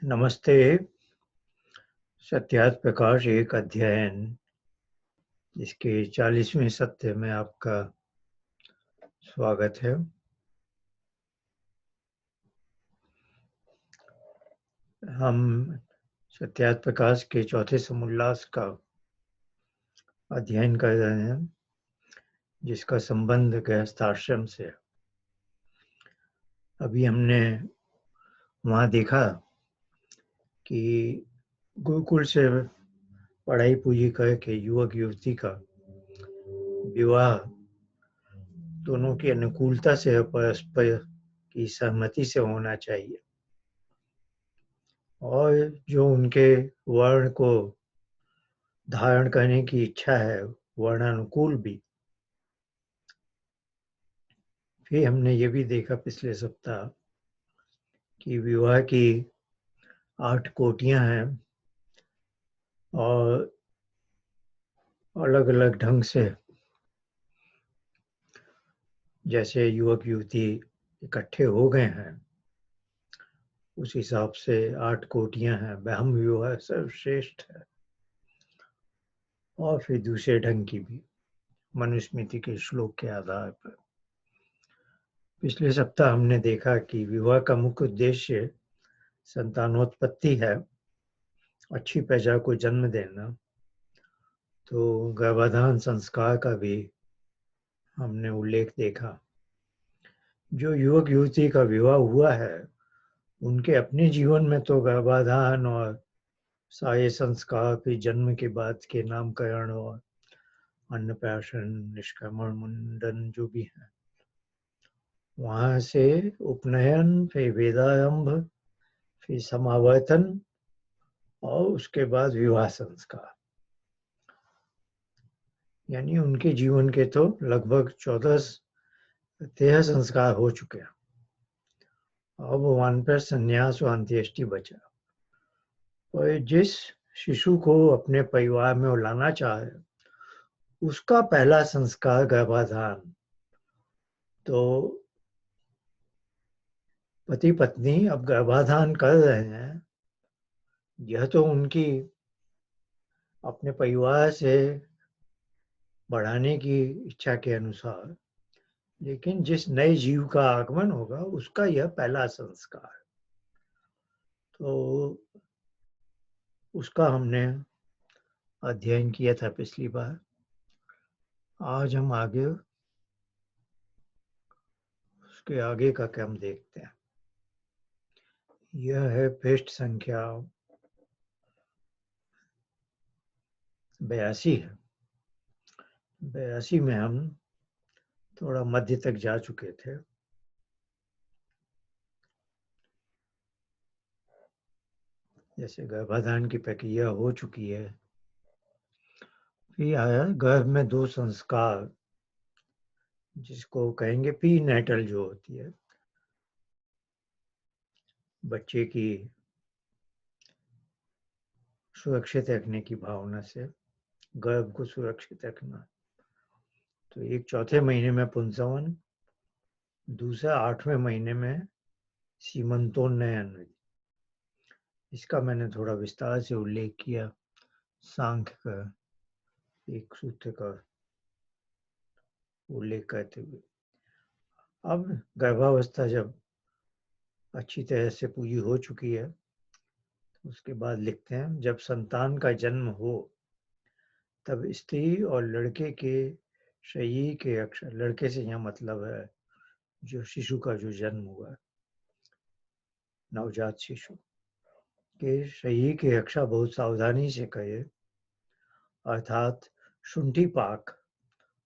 नमस्ते। सत्यार्थ प्रकाश एक अध्ययन इसके 40वें सत्र में आपका स्वागत है। हम सत्यार्थ प्रकाश के चौथे समुल्लास का अध्ययन कर रहे हैं, जिसका संबंध गृहस्थाश्रम से है। अभी हमने वहाँ देखा कि गुरुकुल से पढ़ाई पूरी करके युवक युवती का विवाह दोनों की अनुकूलता से और परस्पर की सहमति से होना चाहिए, और जो उनके वर्ण को धारण करने की इच्छा है, वर्णानुकूल भी। फिर हमने ये भी देखा पिछले सप्ताह कि विवाह की 8 कोटियां हैं और अलग अलग ढंग से जैसे युवक युवती इकट्ठे हो गए हैं उस हिसाब से 8 कोटियां हैं। ब्रह्म विवाह सर्वश्रेष्ठ है, और फिर दूसरे ढंग की भी मनुस्मृति के श्लोक के आधार पर। पिछले सप्ताह हमने देखा कि विवाह का मुख्य उद्देश्य संतानोत्पत्ति है, अच्छी प्रजा को जन्म देना। तो गर्भाधान संस्कार का भी हमने उल्लेख देखा। जो युवक युवती का विवाह हुआ है उनके अपने जीवन में तो गर्भाधान और सारे संस्कार, फिर जन्म के बाद के नामकरण और अन्नप्राशन, निष्क्रमण, मुंडन जो भी है, वहां से उपनयन, फिर वेदारंभ, फिर समावर्तन और उसके बाद विवाह संस्कार, यानी उनके जीवन के तो लगभग 13 संस्कार हो चुके हैं। अब वन पर संन्यास और अंत्येष्टि बचा। और जिस शिशु को अपने परिवार में लाना चाहे उसका पहला संस्कार गर्भाधान। तो पति पत्नी अब गर्भाधान कर रहे हैं, यह तो उनकी अपने परिवार से बढ़ाने की इच्छा के अनुसार, लेकिन जिस नए जीव का आगमन होगा उसका यह पहला संस्कार। तो उसका हमने अध्ययन किया था पिछली बार। आज हम आगे उसके आगे का क्रम देखते हैं। यह है पृष्ठ संख्या 82 है। 82 में हम थोड़ा मध्य तक जा चुके थे। जैसे गर्भाधान की प्रक्रिया हो चुकी है, फिर आया गर्भ में 2 संस्कार, जिसको कहेंगे प्री नेटल, जो होती है बच्चे की सुरक्षित रखने की भावना से, गर्भ को सुरक्षित रखना। तो एक 4थे महीने में पुंसवन, दूसरा 8वें महीने में सीमंतोन्नयन। इसका मैंने थोड़ा विस्तार से उल्लेख किया सांख्य का एक सूत्र का उल्लेख करते हुए। अब गर्भावस्था जब अच्छी तरह से पूरी हो चुकी है, उसके बाद लिखते हैं, जब संतान का जन्म हो तब स्त्री और लड़के के शरीर के अक्षर, लड़के से यहाँ मतलब है जो शिशु का जो जन्म हुआ, नवजात शिशु के शरीर के रक्षा बहुत सावधानी से करे, अर्थात शुंठी पाक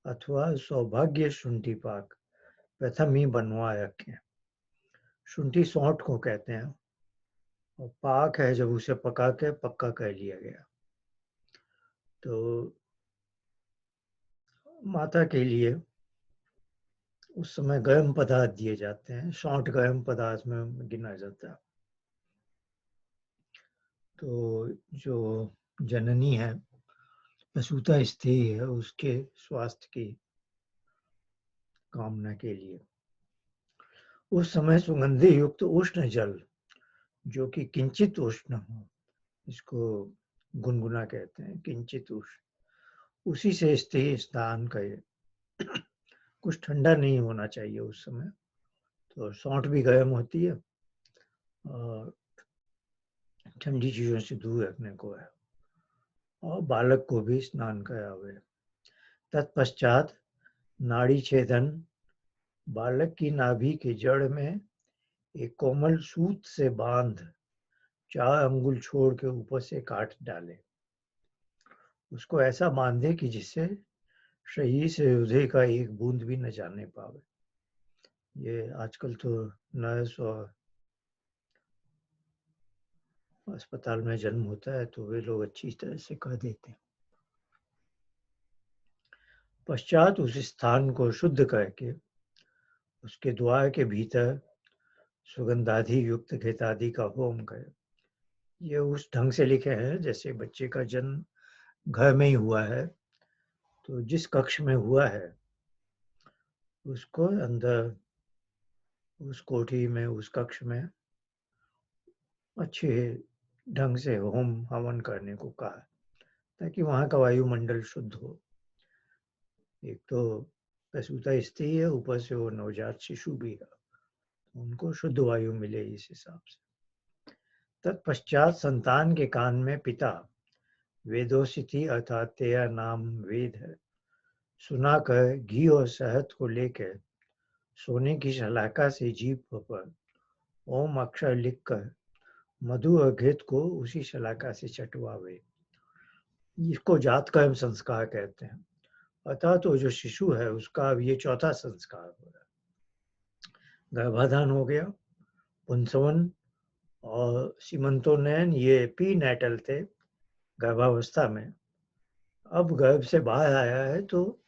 अथवा सौभाग्य शुंठी पाक प्रथम ही बनवा रखें। शुंठी सौंठ को कहते हैं, और पाक है जब उसे पका के पक्का कर लिया गया। तो माता के लिए उस समय गर्म पदार्थ दिए जाते हैं, सौंठ गर्म पदार्थ में गिना जाता है। तो जो जननी है, प्रसूता स्त्री है, उसके स्वास्थ्य की कामना के लिए उस समय सुगंधि युक्त उष्ण जल जो कि किंचित उष्ण हो, इसको गुनगुना कहते हैं, किंचित उष्ण। उसी से स्थान का ये कुछ ठंडा नहीं होना चाहिए उस समय, तो सौंठ भी गर्म होती है और ठंडी चीजों से दूर रखने को है, और बालक को भी स्नान करावे। तत्पश्चात नाड़ी छेदन, बालक की नाभि के जड़ में एक कोमल सूत से बांध 4 अंगुल छोड़ के ऊपर से काट डाले। उसको ऐसा बांधे कि जिससे शरीर से हृदय का एक बूंद भी न जाने पावे। ये आजकल तो नर्स और अस्पताल में जन्म होता है तो वे लोग अच्छी तरह से कह देते हैं। पश्चात उस स्थान को शुद्ध करके उसके द्वार के भीतर सुगंधादि युक्त घृतादि का होम करे। ये उस ढंग से लिखे हैं जैसे बच्चे का जन्म घर में ही हुआ है, तो जिस कक्ष में हुआ है उसको अंदर उस कोठी में, उस कक्ष में अच्छे ढंग से होम हवन करने को कहा, ताकि वहाँ का वायुमंडल शुद्ध हो। एक तो प्रसूता स्त्री है, ऊपर से वो नवजात शिशु भी है, उनको शुद्ध वायु मिले इस हिसाब से। तत्पश्चात संतान के कान में पिता वेदोसिति अर्थात तेरा नाम वेद है सुनाकर घी और शहद को लेकर सोने की शलाका से जीभ पर ओम अक्षर लिखकर मधु और घृत को उसी शलाका से चटवावे। इसको जात कर्म संस्कार कहते हैं। अतः तो जो शिशु है उसका अब ये चौथा संस्कार हो रहा है। गर्भाधान हो गया, पुंसवन और सीमंतोनयन ये प्री नेटल थे, गर्भावस्था में। अब गर्भ से बाहर आया है तो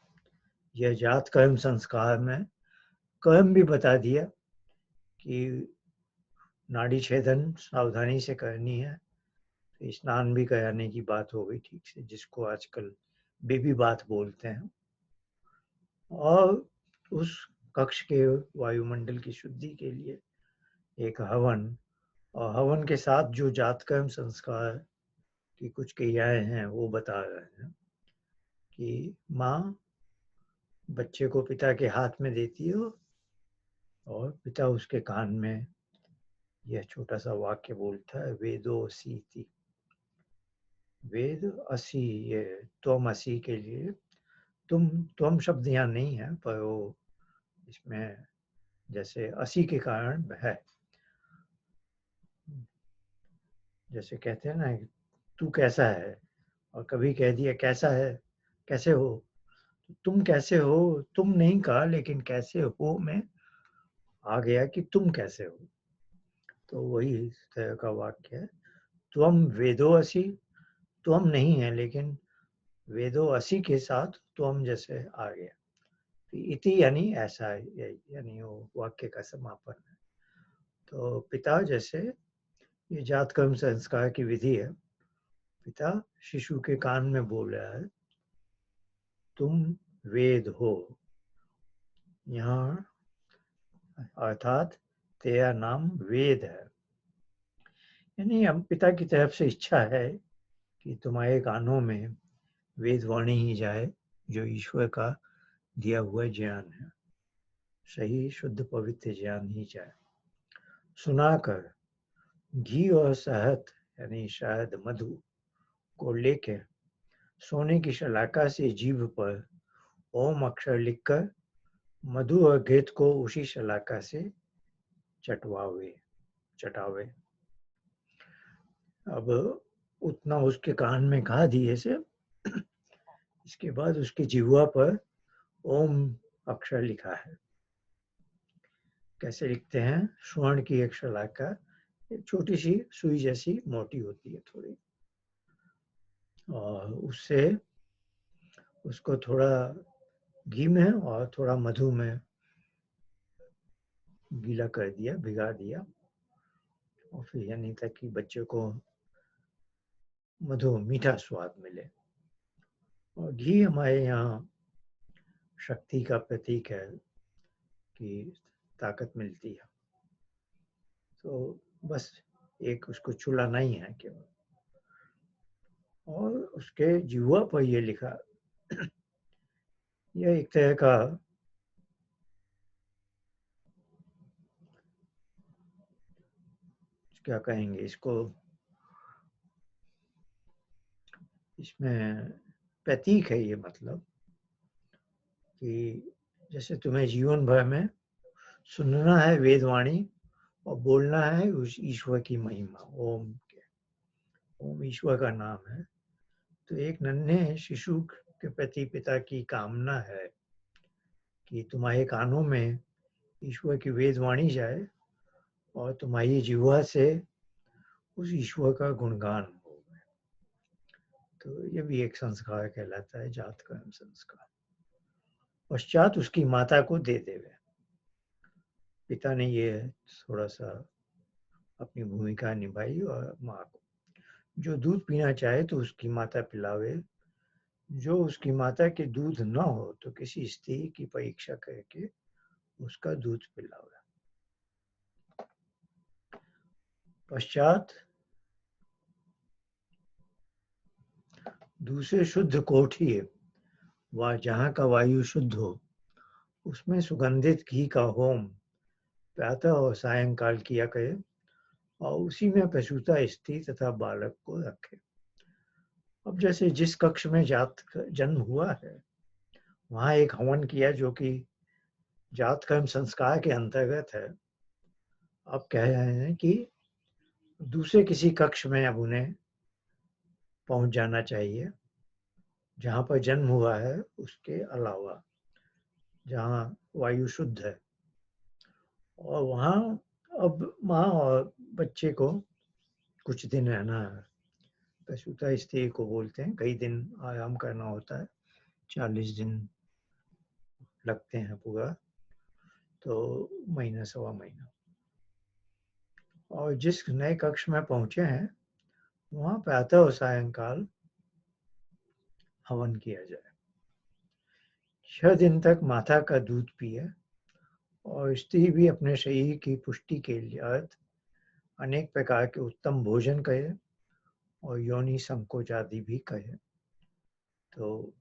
यह जात कर्म संस्कार में कर्म भी बता दिया कि नाड़ी छेदन सावधानी से करनी है, तो स्नान भी कराने की बात हो गई ठीक से, जिसको आजकल बेबी बात बोलते हैं। और उस कक्ष के वायुमंडल की शुद्धि के लिए एक हवन, और हवन के साथ जो जातकर्म संस्कार की कुछ क्रियाएं हैं वो बता रहे हैं कि माँ बच्चे को पिता के हाथ में देती है और पिता उसके कान में यह छोटा सा वाक्य बोलता है, वेदो सीति। वेद असी, ये त्वम असी के लिए त्वम शब्द यहाँ नहीं है, पर वो इसमें जैसे असी के कारण है, जैसे कहते हैं ना तू कैसा है, और कभी कह दिया कैसा है, कैसे हो, तुम कैसे हो, तुम नहीं कहा लेकिन कैसे हो में आ गया कि तुम कैसे हो, तो वही इस तरह का वाक्य है। त्वम वेदो असी, त्वम नहीं है लेकिन वेदो असी के साथ त्वम जैसे आ गया। इति यानी ऐसा है, यानी वो वाक्य का समापन है। तो पिता जैसे, ये जात कर्म संस्कार की विधि है, पिता शिशु के कान में बोल रहा है तुम वेद हो, यहाँ अर्थात तेरा नाम वेद है। यानी हम पिता की तरफ से इच्छा है कि तुम्हारे कानों में वेद वाणी ही जाए, जो ईश्वर का दिया हुआ ज्ञान है, सही शुद्ध पवित्र ज्ञान ही जाए। सुनाकर घी और शहद यानी शायद मधु को लेकर सोने की शलाका से जीभ पर ओम अक्षर लिखकर मधु और घृत को उसी शलाका से चटावे। अब उतना उसके कान में कहा दिए से, इसके बाद उसके जिह्वा पर ओम अक्षर लिखा है। कैसे लिखते हैं? स्वर्ण की एक शलाका, एक छोटी सी सुई जैसी मोटी होती है थोड़ी, और उससे उसको थोड़ा घी में और थोड़ा मधु में गीला कर दिया, भिगा दिया, और फिर यानी ताकि बच्चे को मधु मीठा स्वाद मिले। और घी हमारे यहाँ शक्ति का प्रतीक है कि ताकत मिलती है, तो बस एक उसको चुलाना ही है केवल। और उसके जिह्वा पर ये लिखा, यह एक तरह का क्या कहेंगे इसको, इसमें प्रतीक है ये, मतलब कि जैसे तुम्हें जीवन भर में सुनना है वेदवाणी और बोलना है उस ईश्वर की महिमा, ओम के। ओम ईश्वर का नाम है। तो एक नन्हे शिशु के प्रति पिता की कामना है कि तुम्हारे कानों में ईश्वर की वेदवाणी जाए और तुम्हारी जिह्वा से उस ईश्वर का गुणगान हो। तो ये भी एक संस्कार कहलाता है, जात कर्म संस्कार। पश्चात उसकी माता को दे देवे। पिता ने ये थोड़ा सा अपनी भूमिका निभाई, और माँ को जो दूध पीना चाहे तो उसकी माता पिलावे, जो उसकी माता के दूध न हो तो किसी स्त्री की परीक्षा करके उसका दूध पिलावे। पश्चात दूसरे शुद्ध कोठी व जहाँ का वायु शुद्ध हो उसमें सुगंधित घी का होम प्रातः और सायंकाल किया करे, और उसी में प्रसूता स्त्री तथा बालक को रखे। अब जैसे जिस कक्ष में जात जन्म हुआ है वहां एक हवन किया जो कि जात कर्म संस्कार के अंतर्गत है। अब कह रहे हैं कि दूसरे किसी कक्ष में अब उन्हें पहुंच जाना चाहिए जहां पर जन्म हुआ है, उसके अलावा जहां वायु शुद्ध है, और वहां अब माँ और बच्चे को कुछ दिन रहना है। प्रसूता स्त्री को बोलते हैं, कई दिन आराम करना होता है, 40 दिन लगते हैं पूरा, तो महीना सवा महीना। और जिस नए कक्ष में पहुंचे हैं वहां प्रातः और सायंकाल हवन किया जाए। 6 दिन तक माता का दूध पिए, और स्त्री भी अपने शरीर की पुष्टि के लिए अनेक प्रकार के उत्तम भोजन करे और योनि संकोच आदि भी करे। तो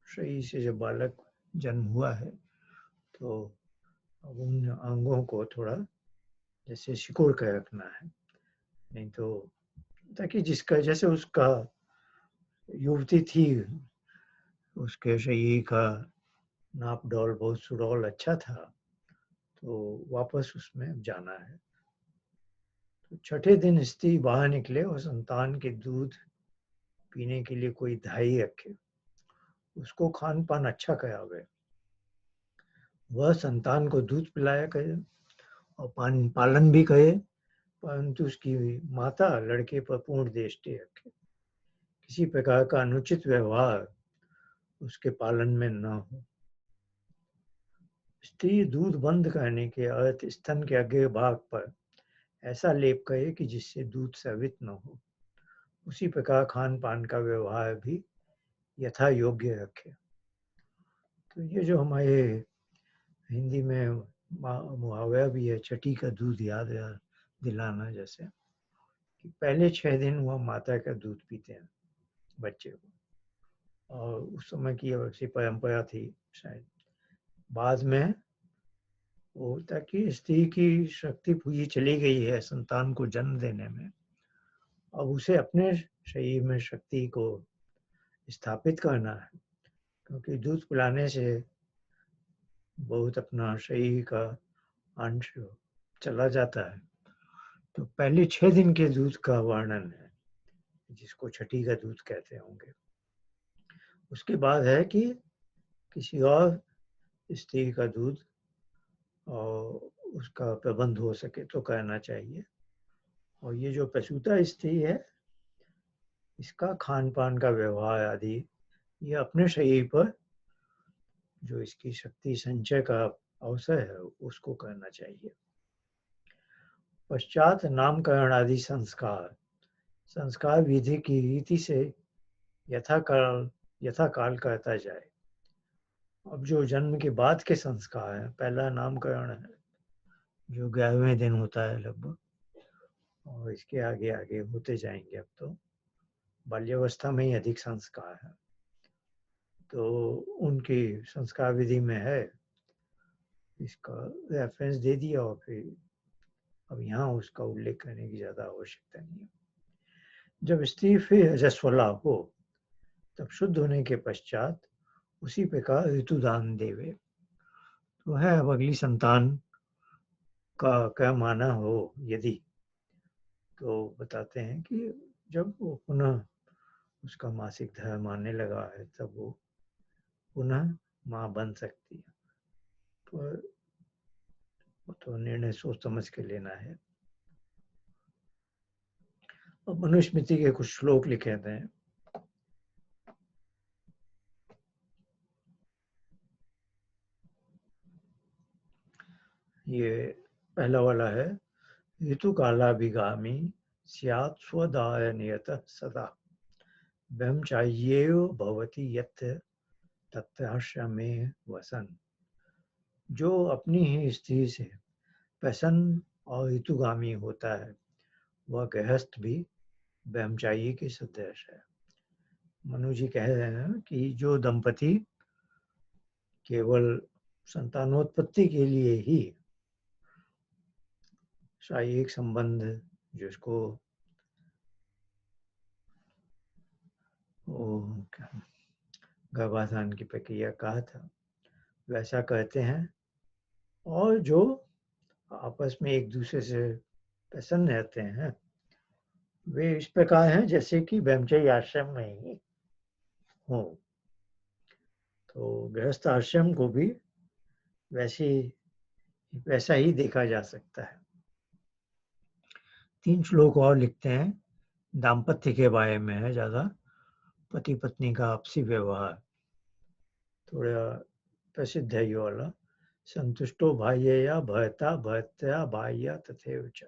शरीर से जब बालक जन्म हुआ है तो अब उन अंगों को थोड़ा जैसे सिकोड़ कर रखना है, नहीं तो ताकि जिसका जैसे उसका युवती थी उसके शरीर का नाप डौल बहुत सुडौल अच्छा था, तो वापस उसमें जाना है। तो छठे दिन स्त्री बाहर निकले और संतान के दूध पीने के लिए कोई धाई रखे, उसको खान पान अच्छा करावे, वह संतान को दूध पिलाया करे और पालन भी करे, परंतु उसकी माता लड़के पर पूर्ण दृष्टि रखे, किसी प्रकार का अनुचित व्यवहार उसके पालन में न हो। स्त्री दूध बंद करने के अर्थ स्तन के अग्र भाग पर ऐसा लेप करे कि जिससे दूध स्रावित न हो, उसी प्रकार खान पान का व्यवहार भी यथा योग्य रखे। तो ये जो हमारे हिंदी में मुहावरा भी है, छठी का दूध याद दिलाना, जैसे कि पहले 6 दिन वह माता का दूध पीते हैं बच्चे को, और उस समय की ऐसी परंपरा थी शायद। बाद में वो ताकि स्त्री की शक्ति पूरी चली गई है संतान को जन्म देने में, अब उसे अपने शरीर में शक्ति को स्थापित करना है, क्योंकि दूध पिलाने से बहुत अपना शरीर का अंश चला जाता है। तो पहले 6 दिन के दूध का वर्णन है, जिसको छठी का दूध कहते होंगे। उसके बाद है कि किसी और स्त्री का दूध और उसका प्रबंध हो सके तो करना चाहिए। और ये जो प्रसूता स्त्री है, इसका खान पान का व्यवहार आदि ये अपने शरीर पर जो इसकी शक्ति संचय का अवसर है उसको करना चाहिए। पश्चात नामकरण आदि संस्कार विधि की रीति से यथाकाल करता जाए। अब जो जन्म के बाद के संस्कार है, पहला नामकरण है जो 11वें दिन होता है लगभग, और इसके आगे आगे होते जाएंगे। अब तो बाल्यावस्था में ही अधिक संस्कार है, तो उनकी संस्कार विधि में है, इसका रेफरेंस दे दिया और फिर अब यहाँ उसका उल्लेख करने की ज्यादा आवश्यकता नहीं है। जब स्त्री फिर रजस्वला हो तब शुद्ध होने के पश्चात उसी प्रकार ऋतुदान देवे। तो है, अब अगली संतान का क्या माना हो यदि, तो बताते हैं कि जब वो पुनः उसका मासिक धर्म आने लगा है तब वो पुनः माँ बन सकती है, पर वो तो निर्णय सोच समझ के लेना है। अब मनुस्मृति के कुछ श्लोक लिखे हैं। ये पहला वाला है, ऋतु कालाभिगामी स्यात् स्वदाय नियतः सदा ब्रह्मचार्येव भवति यत् तत्राश्रमे वसन। जो अपनी ही स्त्री से प्रसन्न और ऋतुगामी होता है वह गृहस्थ भी ब्रह्मचारी के सदृश है। मनु जी कह रहे हैं कि जो दंपति केवल संतानोत्पत्ति के लिए ही शारीरिक संबंध, जिसको गर्भाधान की प्रक्रिया कहा था, वैसा कहते हैं, और जो आपस में एक दूसरे से प्रसन्न रहते हैं, वे इस प्रकार हैं जैसे कि ब्रह्मचर्य आश्रम में ही हो। तो गृहस्थ आश्रम को भी वैसा ही देखा जा सकता है। 3 श्लोक और लिखते हैं, दाम्पत्य के बारे में है ज्यादा, पति पत्नी का आपसी व्यवहार थोड़ा प्रसिद्ध है ये वाला। संतुष्टो भाइया भर्ता भर्त्या भाइया तथैव च।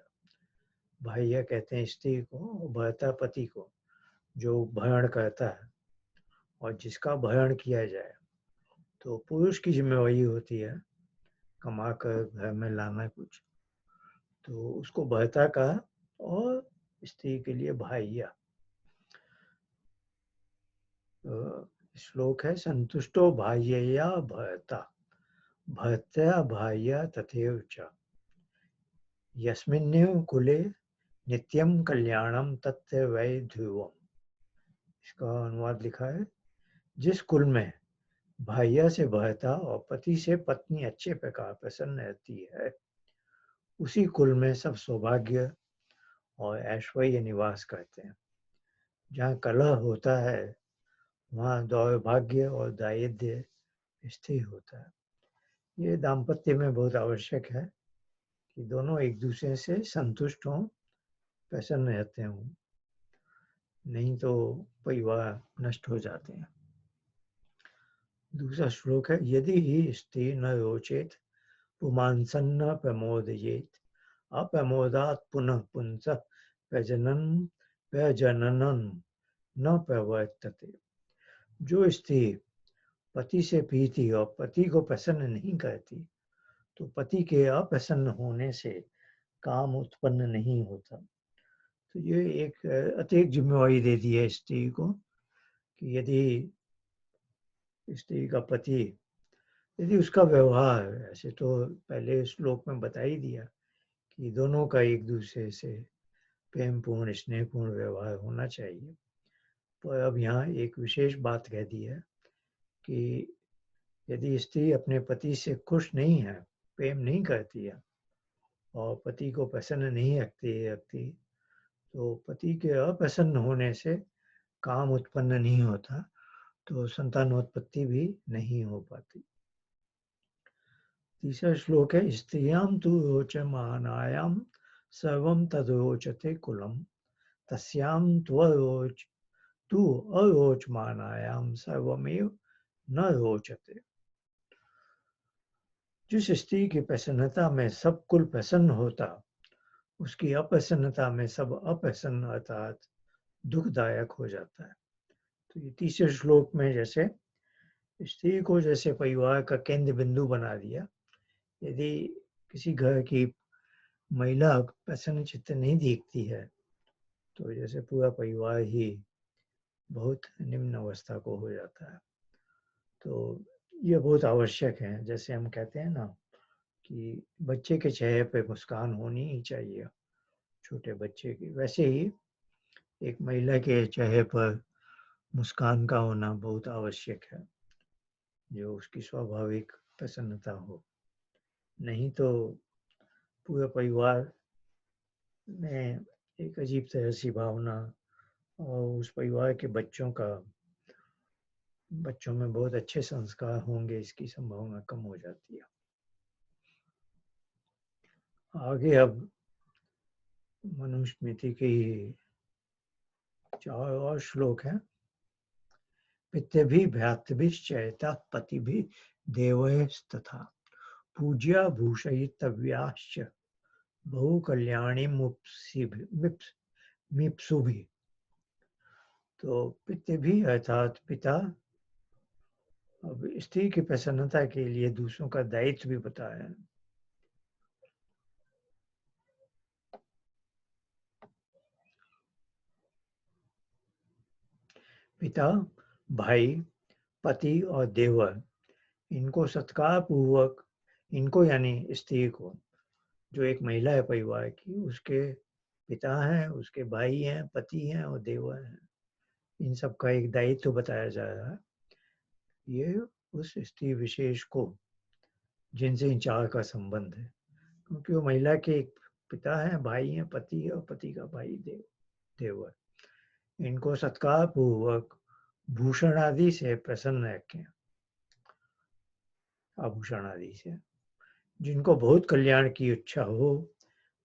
भाइया कहते हैं स्त्री को, भर्ता पति को, जो भरण करता है और जिसका भरण किया जाए। तो पुरुष की जिम्मेवारी होती है कमा कर घर में लाना कुछ, तो उसको भर्ता कहा, और स्त्री के लिए भाइया। श्लोक है, संतुष्टो भाइया भर्ता भर्त्या भाइया तथैव च यस्मिन्नेव कुले नित्यम कल्याणम तत्र वै ध्रुवम। इसका अनुवाद लिखा है, जिस कुल में भाइया से भर्ता और पति से पत्नी अच्छे प्रकार प्रसन्न रहती है, उसी कुल में सब सौभाग्य और ऐश्वर्य निवास करते हैं। जहाँ कलह होता है वहाँ दौर्भाग्य और दारिद्र्य स्थिर होता है। ये दाम्पत्य में बहुत आवश्यक है कि दोनों एक दूसरे से संतुष्ट हों, प्रसन्न रहते हों, नहीं तो परिवार नष्ट हो जाते हैं। दूसरा श्लोक है, यदि ही स्त्री न रोचेत पुमांसन्न प्रमोदयेत अप्रमोदात पुनः पुंसः प्रजननम न प्रवर्तते। जो स्त्री पति से प्रीति और पति को प्रसन्न नहीं करती, तो पति के अप्रसन्न होने से काम उत्पन्न नहीं होता। तो ये एक अतिरिक्त जिम्मेवारी दे दी है स्त्री को कि यदि स्त्री का पति, यदि उसका व्यवहार, ऐसे तो पहले श्लोक में बता ही दिया कि दोनों का एक दूसरे से प्रेमपूर्ण स्नेहपूर्ण व्यवहार होना चाहिए, पर अब यहाँ एक विशेष बात कह दी है कि यदि स्त्री अपने पति से खुश नहीं है, प्रेम नहीं करती है और पति को प्रसन्न नहीं रखती, तो पति के अप्रसन्न होने से काम उत्पन्न नहीं होता, तो संतानोत्पत्ति भी नहीं हो पाती। तीसरा श्लोक है, स्त्रियां तु रोचमानायां सर्वं तद्रोचते कुलम तस्यां तु अरोचमानायां सर्वमेव न रोचते। जिस स्त्री की प्रसन्नता में सब कुल प्रसन्न होता, उसकी अप्रसन्नता में सब अप्रसन्न अर्थात दुखदायक हो जाता है। तो ये तीसरे श्लोक में जैसे स्त्री को जैसे परिवार का केंद्र बिंदु बना दिया, यदि किसी घर की महिला प्रसन्न चित्त नहीं दिखती है तो जैसे पूरा परिवार ही बहुत निम्न अवस्था को हो जाता है। तो ये बहुत आवश्यक है। जैसे हम कहते हैं ना कि बच्चे के चेहरे पे मुस्कान होनी ही चाहिए, छोटे बच्चे की, वैसे ही एक महिला के चेहरे पर मुस्कान का होना बहुत आवश्यक है, जो उसकी स्वाभाविक प्रसन्नता हो। नहीं तो पूरे परिवार में एक अजीब तरह सी भावना और उस परिवार के बच्चों में बहुत अच्छे संस्कार होंगे, इसकी संभावना कम हो जाती है। आगे अब मनुस्मृति के 4 और श्लोक हैं। पितृभिः भ्रातृभिश्चैतः पतिभिः देवैस्तथा पूज्या भूषयितव्याश्च बहुकल्याणीमुप्सिभिः। तो पितृभिः अर्थात पिता, अब स्त्री की प्रसन्नता के लिए दूसरों का दायित्व भी बताया है। पिता, भाई, पति और देवर, इनको सत्कार पूर्वक, इनको यानी स्त्री को, जो एक महिला है परिवार की, उसके पिता हैं, उसके भाई हैं, पति हैं और देवर हैं, इन सब का एक दायित्व बताया जा रहा है। ये उस स्त्री विशेष को जिनसे इन 4 का संबंध है, क्योंकि वो महिला के एक पिता हैं, भाई हैं, पति है और पति का भाई देवर, इनको सत्कार पूर्वक भूषण आदि से प्रसन्न रखें, आभूषण आदि से। जिनको बहुत कल्याण की इच्छा हो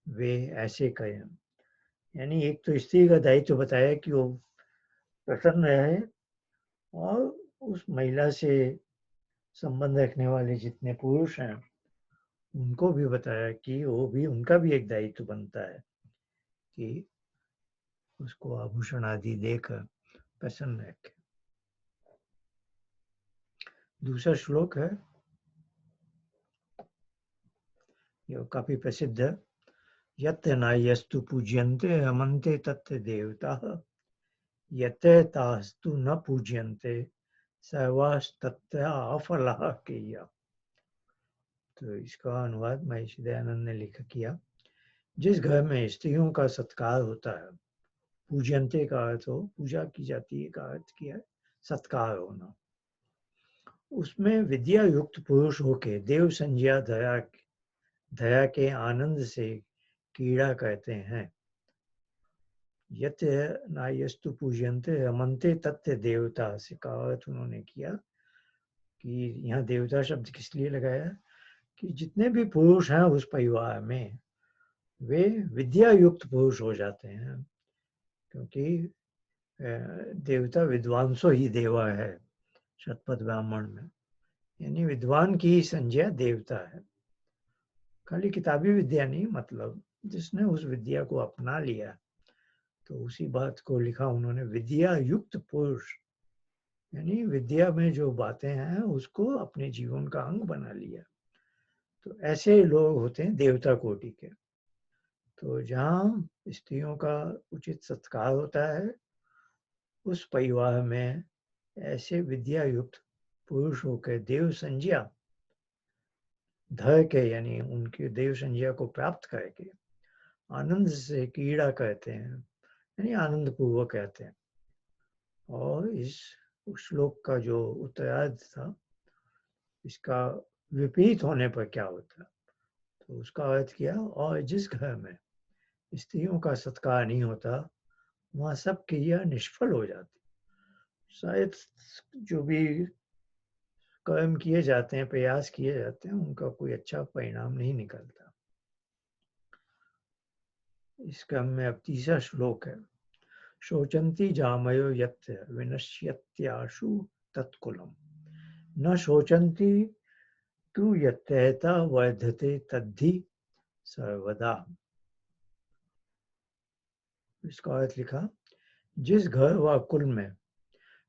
वे ऐसे करें। यानी एक तो स्त्री का दायित्व बताया कि वो प्रसन्न रहे और उस महिला से संबंध रखने वाले जितने पुरुष हैं उनको भी बताया कि वो भी, उनका भी एक दायित्व बनता है कि उसको आभूषण आदि देकर प्रसन्न रखें। दूसरा श्लोक है, ये काफी प्रसिद्ध है। यत्र नार्यस्तु पूज्यन्ते रमन्ते तत्र देवताः, यत्र तास्तु न पूज्यन्ते सर्वास्तत्र अफलाः केया। तो इसका अनुवाद महर्षि दयानंद ने लिखा किया। जिस घर में स्त्रियों का सत्कार होता है, पूज्यन्ते का अर्थ हो पूजा की जाती है, का अर्थ किया है सत्कार होना, उसमें विद्या युक्त पुरुष होके देव संज्ञा दया के आनंद से क्रीड़ा करते हैं। यत नायस्तु पूज्यन्ते रमन्ते तत्व देवता से का अर्थ उन्होंने किया कि यहाँ देवता शब्द किस लिए लगाया कि जितने भी पुरुष हैं उस परिवार में वे विद्या युक्त पुरुष हो जाते हैं, क्योंकि देवता विद्वांसो ही देवा है शतपथ ब्राह्मण में, यानी विद्वान की संज्ञा देवता है। खाली किताबी विद्या नहीं, मतलब जिसने उस विद्या को अपना लिया, तो उसी बात को लिखा उन्होंने, विद्या युक्त पुरुष, यानी विद्या में जो बातें हैं उसको अपने जीवन का अंग बना लिया। तो ऐसे लोग होते हैं देवता कोटि के। तो जहाँ स्त्रियों का उचित सत्कार होता है उस परिवार में ऐसे विद्या युक्त पुरुष होकर देव संज्ञा धर के, यानी उनकी देव संज्ञा को प्राप्त करके आनंद से क्रीड़ा करते हैं, यानी आनंद पूर्वक कहते हैं। और इस श्लोक का जो उत्तरार्ध था, इसका विपरीत होने पर क्या होता, तो उसका अर्थ किया, और जिस घर में स्त्रियों का सत्कार नहीं होता वहाँ सब क्रिया निष्फल हो जाती। शायद जो भी कर्म किए जाते हैं, प्रयास किए जाते हैं, उनका कोई अच्छा परिणाम नहीं निकलता। इस क्रम में अब तीसरा श्लोक है। शोचन्ति जामयो यत्र विनश्यत्याशु तत्कुलम्, न शोचन्ति तु यत्रैता वर्धते तद्धि सर्वदा। इसका अर्थ लिखा, जिस घर व कुल में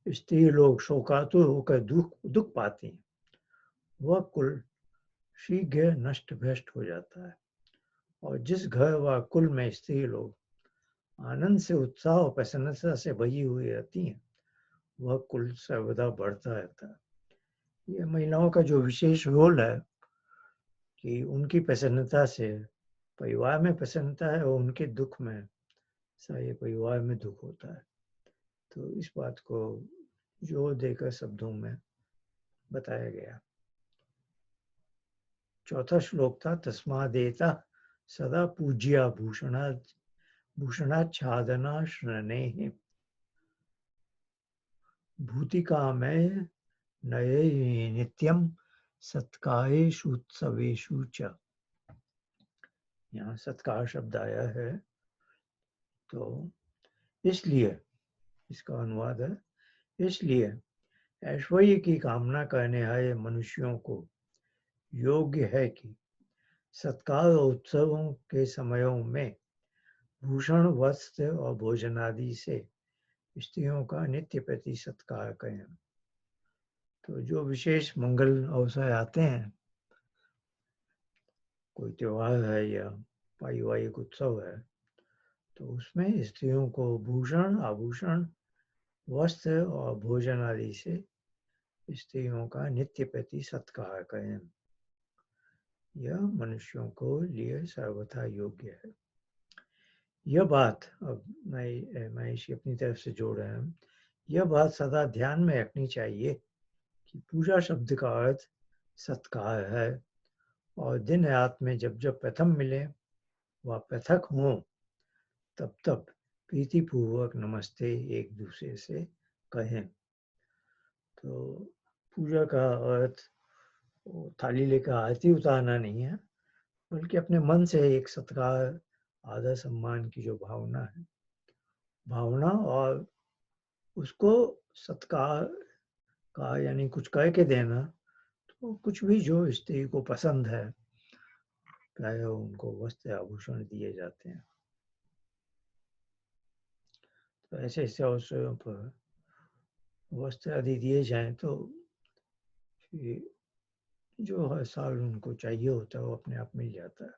स्त्री लोग शोकातुर होकर दुख पाती हैं, वह कुल शीघ्र नष्ट भ्रष्ट हो जाता है। और जिस घर व कुल में स्त्री लोग आनंद से, उत्साह और प्रसन्नता से भरी हुई रहती हैं, वह कुल सर्वदा बढ़ता रहता है। ये महिलाओं का जो विशेष रोल है कि उनकी प्रसन्नता से परिवार में प्रसन्नता है, और उनके दुख में सारे परिवार में दुख होता है। तो इस बात को जोर देकर शब्दों में बताया गया। चौथा श्लोक था, तस्मादेता सदा पूज्या भूषणाच्छादना श्रणे भूतिकामय नये नित्यम सत्कारेषु उत्सवेषु च। यहाँ सत्कार शब्द आया है, तो इसलिए इसका अनुवाद है, इसलिए ऐश्वर्य की कामना करने आए मनुष्यों को योग्य है कि सत्कार और उत्सवों के समयों में भूषण, वस्त्र और भोजन आदि से स्त्रियों का नित्य प्रति सत्कार करें। तो जो विशेष मंगल अवसर आते हैं, कोई त्योहार है या पारिवारिक उत्सव है, तो उसमें स्त्रियों को भूषण, आभूषण, वस्त्र और भोजन आदि से स्त्रियों का नित्य प्रति सत्कार करें। यह मनुष्यों को लिए सर्वथा योग्य है। यह बात, अब मैं इसी अपनी तरफ से जोड़ रहे हैं, यह बात सदा ध्यान में रखनी चाहिए कि पूजा शब्द का अर्थ सत्कार है, और दिन रात में जब जब प्रथम मिले व पृथक हों, तब तब प्रीतिपूर्वक नमस्ते एक दूसरे से कहें। तो पूजा का अर्थ थाली लेकर आरती उतारना नहीं है, बल्कि अपने मन से एक सत्कार, आदर, सम्मान की जो भावना है, और उसको सत्कार का यानी कुछ कह के देना, तो कुछ भी जो स्त्री को पसंद है, चाहे उनको वस्त्र आभूषण दिए जाते हैं। तो ऐसे ऐसे अवसरों पर वस्त्र आदि दिए जाएं तो जो हर साल उनको चाहिए होता है वो अपने आप मिल जाता है।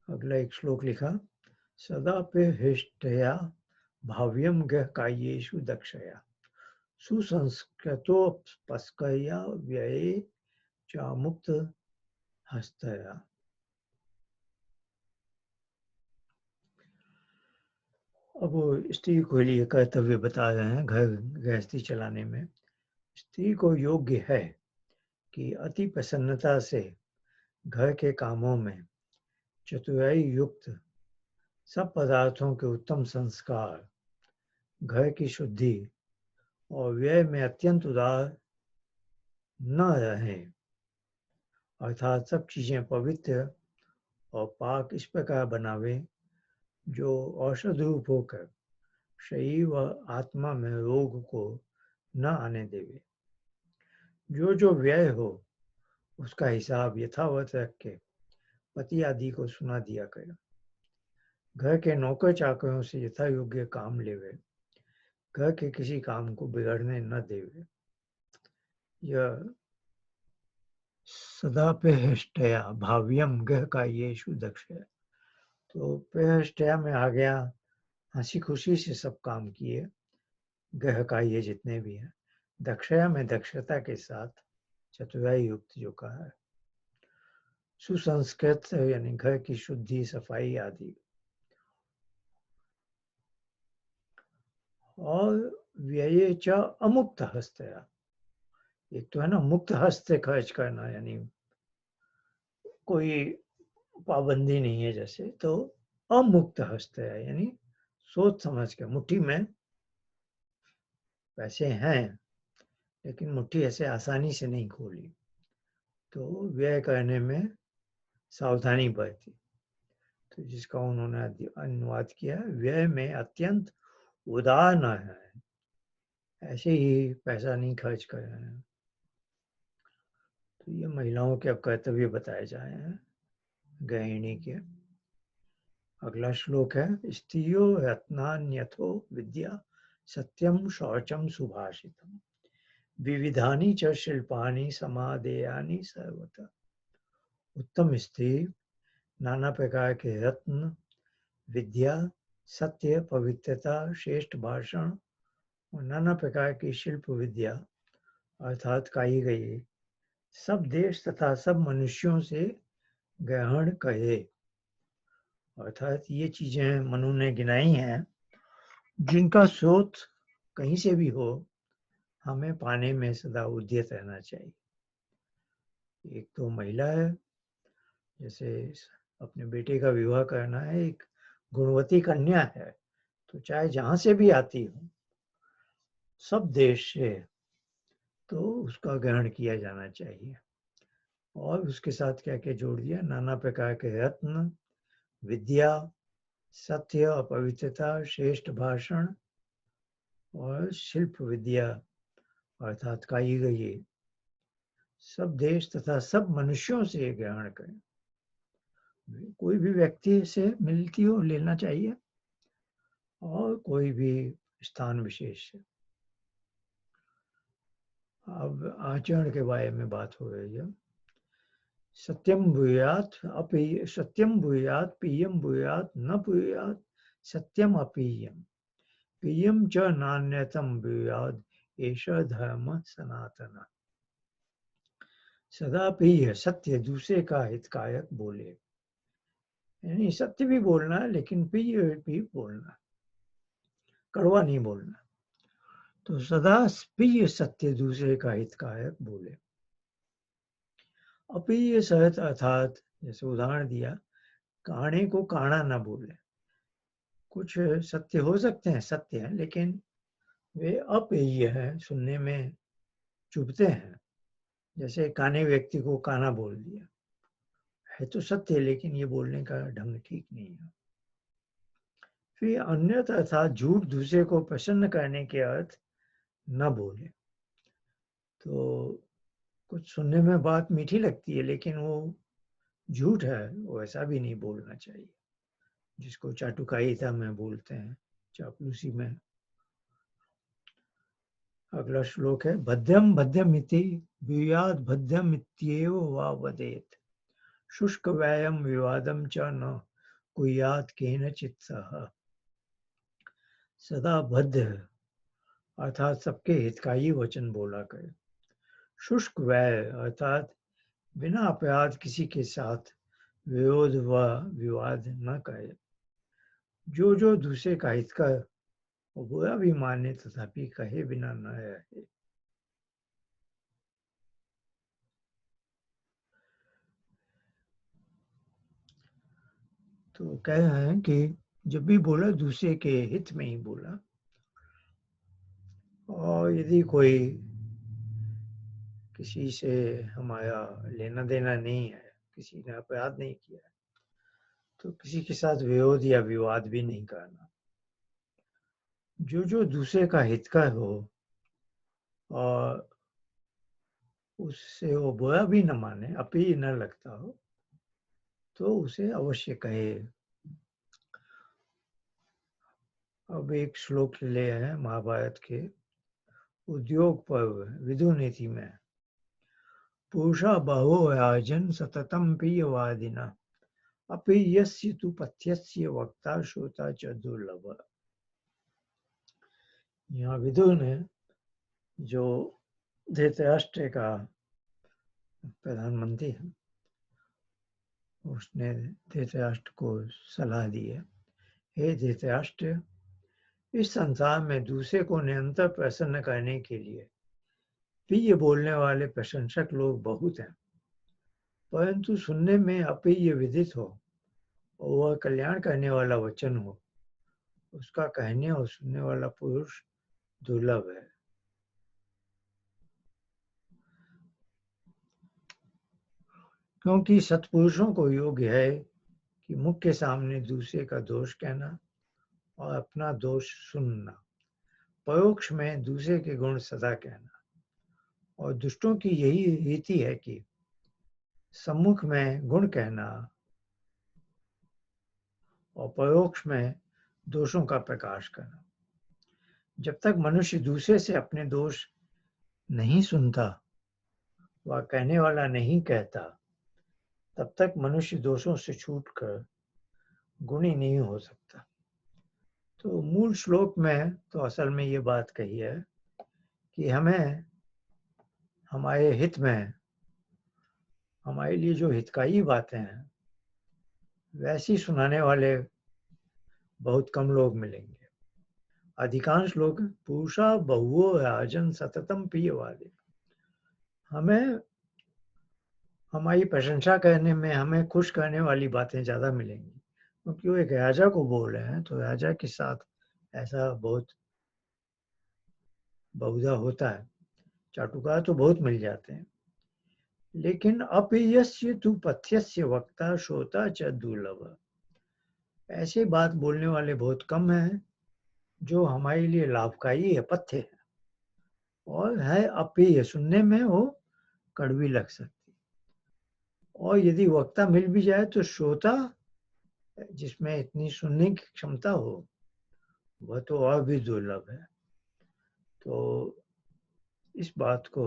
अगला एक श्लोक लिखा, सदा पे हृष्टया भाव्यम गृहकार्येषु दक्षया सुसंस्कृतोपस्कया व्यये च मुक्त हस्तया। अब वो स्त्री को लिए कर्तव्य बता रहे हैं घर गृहस्थी चलाने में। स्त्री को योग्य है कि अति प्रसन्नता से घर के कामों में चतुराई युक्त सब पदार्थों के उत्तम संस्कार, घर की शुद्धि और व्यय में अत्यंत उदार न रहे, अर्थात सब चीजें पवित्र और पाक इस प्रकार बनावे जो औषध रूप होकर शरीर व आत्मा में रोग को न आने देवे। जो व्यय हो उसका हिसाब यथावत रख के पति आदि को सुना दिया करे। घर के नौकर चाकरों से यथा योग्य काम लेवे, घर के किसी काम को बिगड़ने न देवे। यह सदा पेहष्टया भाव्यम गृह का येषु दक्ष है। तो पेहष्टया में आ गया, हंसी खुशी से सब काम किए, गृह का ये जितने भी हैं। दक्षया में दक्षता के साथ, चतुराई युक्त जो कहा है। सुसंस्कृत यानी घर की शुद्धि, सफाई आदि। और व्यय च अमुक्त हस्तया, एक तो है ना मुक्त हस्त से खर्च करना, यानी कोई पाबंदी नहीं है जैसे, तो अमुक्त हस्त है यानी सोच समझ के, मुट्ठी में पैसे हैं लेकिन मुट्ठी ऐसे आसानी से नहीं खोली, तो व्यय करने में सावधानी बरती। तो जिसका उन्होंने अनुवाद किया, व्यय में अत्यंत उदार न है, ऐसे ही पैसा नहीं खर्च कर रहे हैं। तो ये महिलाओं के अब कर्तव्य बताए जाए हैं गृहिणी के। अगला श्लोक है, स्त्रियो रत्नान्यथो विद्या सत्यम शौचम सुभाषितम विविधानि च शिल्पानि समादेयानि सर्वथा। उत्तम स्त्री, नाना प्रकार के रत्न, विद्या, सत्य, पवित्रता, श्रेष्ठ भाषण और नाना प्रकार की शिल्प विद्या अर्थात काई गई सब देश तथा सब मनुष्यों से ग्रहण करे। अर्थात ये चीजें मनु ने गिनाई हैं जिनका स्रोत कहीं से भी हो, हमें पाने में सदा उद्यत रहना चाहिए। एक तो महिला है, जैसे अपने बेटे का विवाह करना है, एक गुणवती कन्या है, तो चाहे जहां से भी आती हो, सब देश से, तो उसका ग्रहण किया जाना चाहिए। और उसके साथ क्या क्या जोड़ दिया, नाना प्रकार के रत्न, विद्या, सत्य और पवित्रता, श्रेष्ठ भाषण और शिल्प विद्या अर्थात काई गई सब देश तथा सब मनुष्यों से ग्रहण करें। कोई भी व्यक्ति से मिलती हो लेना चाहिए और कोई भी स्थान विशेष से। अब आचरण के बारे में बात हो रही है। सत्यम भूयात अपेय, सत्यम भूयात पेयम भूयात न भूयात सत्यम अपेयम, पेयम च नान्यतम भूयाद एष धर्म सनातन। सदा पेय सत्य, दूसरे का हितकारक बोले, यानी सत्य भी बोलना है लेकिन पेय भी बोलना, कड़वा नहीं बोलना। तो सदा पेय सत्य, दूसरे का हितकारक बोले। अपेय सहित अर्थात जैसे उदाहरण दिया, काणे को काणा ना बोले। कुछ सत्य हो सकते हैं, सत्य हैं, लेकिन वे अपेय हैं, सुनने में चुभते हैं। जैसे काने व्यक्ति को काना बोल दिया, है तो सत्य लेकिन ये बोलने का ढंग ठीक नहीं है। फिर अन्यथा अर्थात झूठ, दूसरे को प्रसन्न करने के अर्थ न बोले। तो कुछ सुनने में बात मीठी लगती है लेकिन वो झूठ है, वो ऐसा भी नहीं बोलना चाहिए, जिसको चाटुकारिता में बोलते हैं, चापलूसी में। अगला श्लोक है, भद्यम भद्यमिति ब्रूयाद भद्यम इत्येव वा वदेत, शुष्क व्यायम विवादम च न कुर्यात् केनचित् सह। सदा भद्र अर्थात सबके हितकारी वचन बोला करे। शुष्क व्याय अर्थात बिना अपराध किसी के साथ विरोध व विवाद न करे। जो जो दूसरे का हित कर वो बुरा भी माने तथापि कहे बिना न रहे। तो कह रहे हैं कि जब भी बोला दूसरे के हित में ही बोला, और यदि कोई किसी से हमारा लेना देना नहीं है, किसी ने अपराध नहीं किया है, तो किसी के साथ विरोध या विवाद भी नहीं करना। जो जो दूसरे का हितकर हो और उससे वो बुरा भी न माने, अप्रिय न लगता हो, तो उसे अवश्य कहे। अब एक श्लोक ले हैं महाभारत के उद्योग पर्व विदुर नीति में। पुरुषा बहो राजन सततम प्रियवादिना, अप्रियस्य तु पथ्यस्य वक्ता श्रोता च दुर्लभ। यहाँ विदुर ने, जो धृतराष्ट्र का प्रधानमंत्री है, उसने धृतराष्ट्र को सलाह दी है, हे धृतराष्ट्र, इस संसार में दूसरे को निरंतर प्रसन्न करने के लिए प्रिय बोलने वाले प्रशंसक लोग बहुत हैं, परंतु सुनने में अप्रिय विदित हो और वह कल्याण करने वाला वचन हो, उसका कहने और सुनने वाला पुरुष दुर्लभ है। क्योंकि सत्पुरुषों को योग्य है कि मुख के सामने दूसरे का दोष कहना और अपना दोष सुनना, परोक्ष में दूसरे के गुण सदा कहना, और दुष्टों की यही रीति है कि सम्मुख में गुण कहना और परोक्ष में दोषों का प्रकाश करना। जब तक मनुष्य दूसरे से अपने दोष नहीं सुनता, वह कहने वाला नहीं कहता, तब तक मनुष्य दोषों से छूटकर गुणी नहीं हो सकता। तो मूल श्लोक में तो असल में ये बात कही है कि हमें हमारे हित में, हमारे लिए जो हितकारी बातें हैं वैसी सुनाने वाले बहुत कम लोग मिलेंगे। अधिकांश लोग पुरुषा बहुओ राजन सततम प्रियवादे, हमें हमारी प्रशंसा करने में, हमें खुश करने वाली बातें ज्यादा मिलेंगी, क्योंकि वो एक राजा को बोल रहे हैं, तो राजा के साथ ऐसा बहुत बहुधा होता है। चाटुकार तो बहुत मिल जाते हैं, लेकिन अप्रियस्य तु पथ्यस्य वक्ता श्रोता च दुर्लभ, ऐसे बात बोलने वाले बहुत कम हैं जो हमारे लिए लाभकारी है, पथ्य है, और है अप्रिय, सुनने में वो कड़वी लग सकती। और यदि वक्ता मिल भी जाए तो श्रोता जिसमें इतनी सुनने की क्षमता हो वह तो और भी दुर्लभ है। तो इस बात को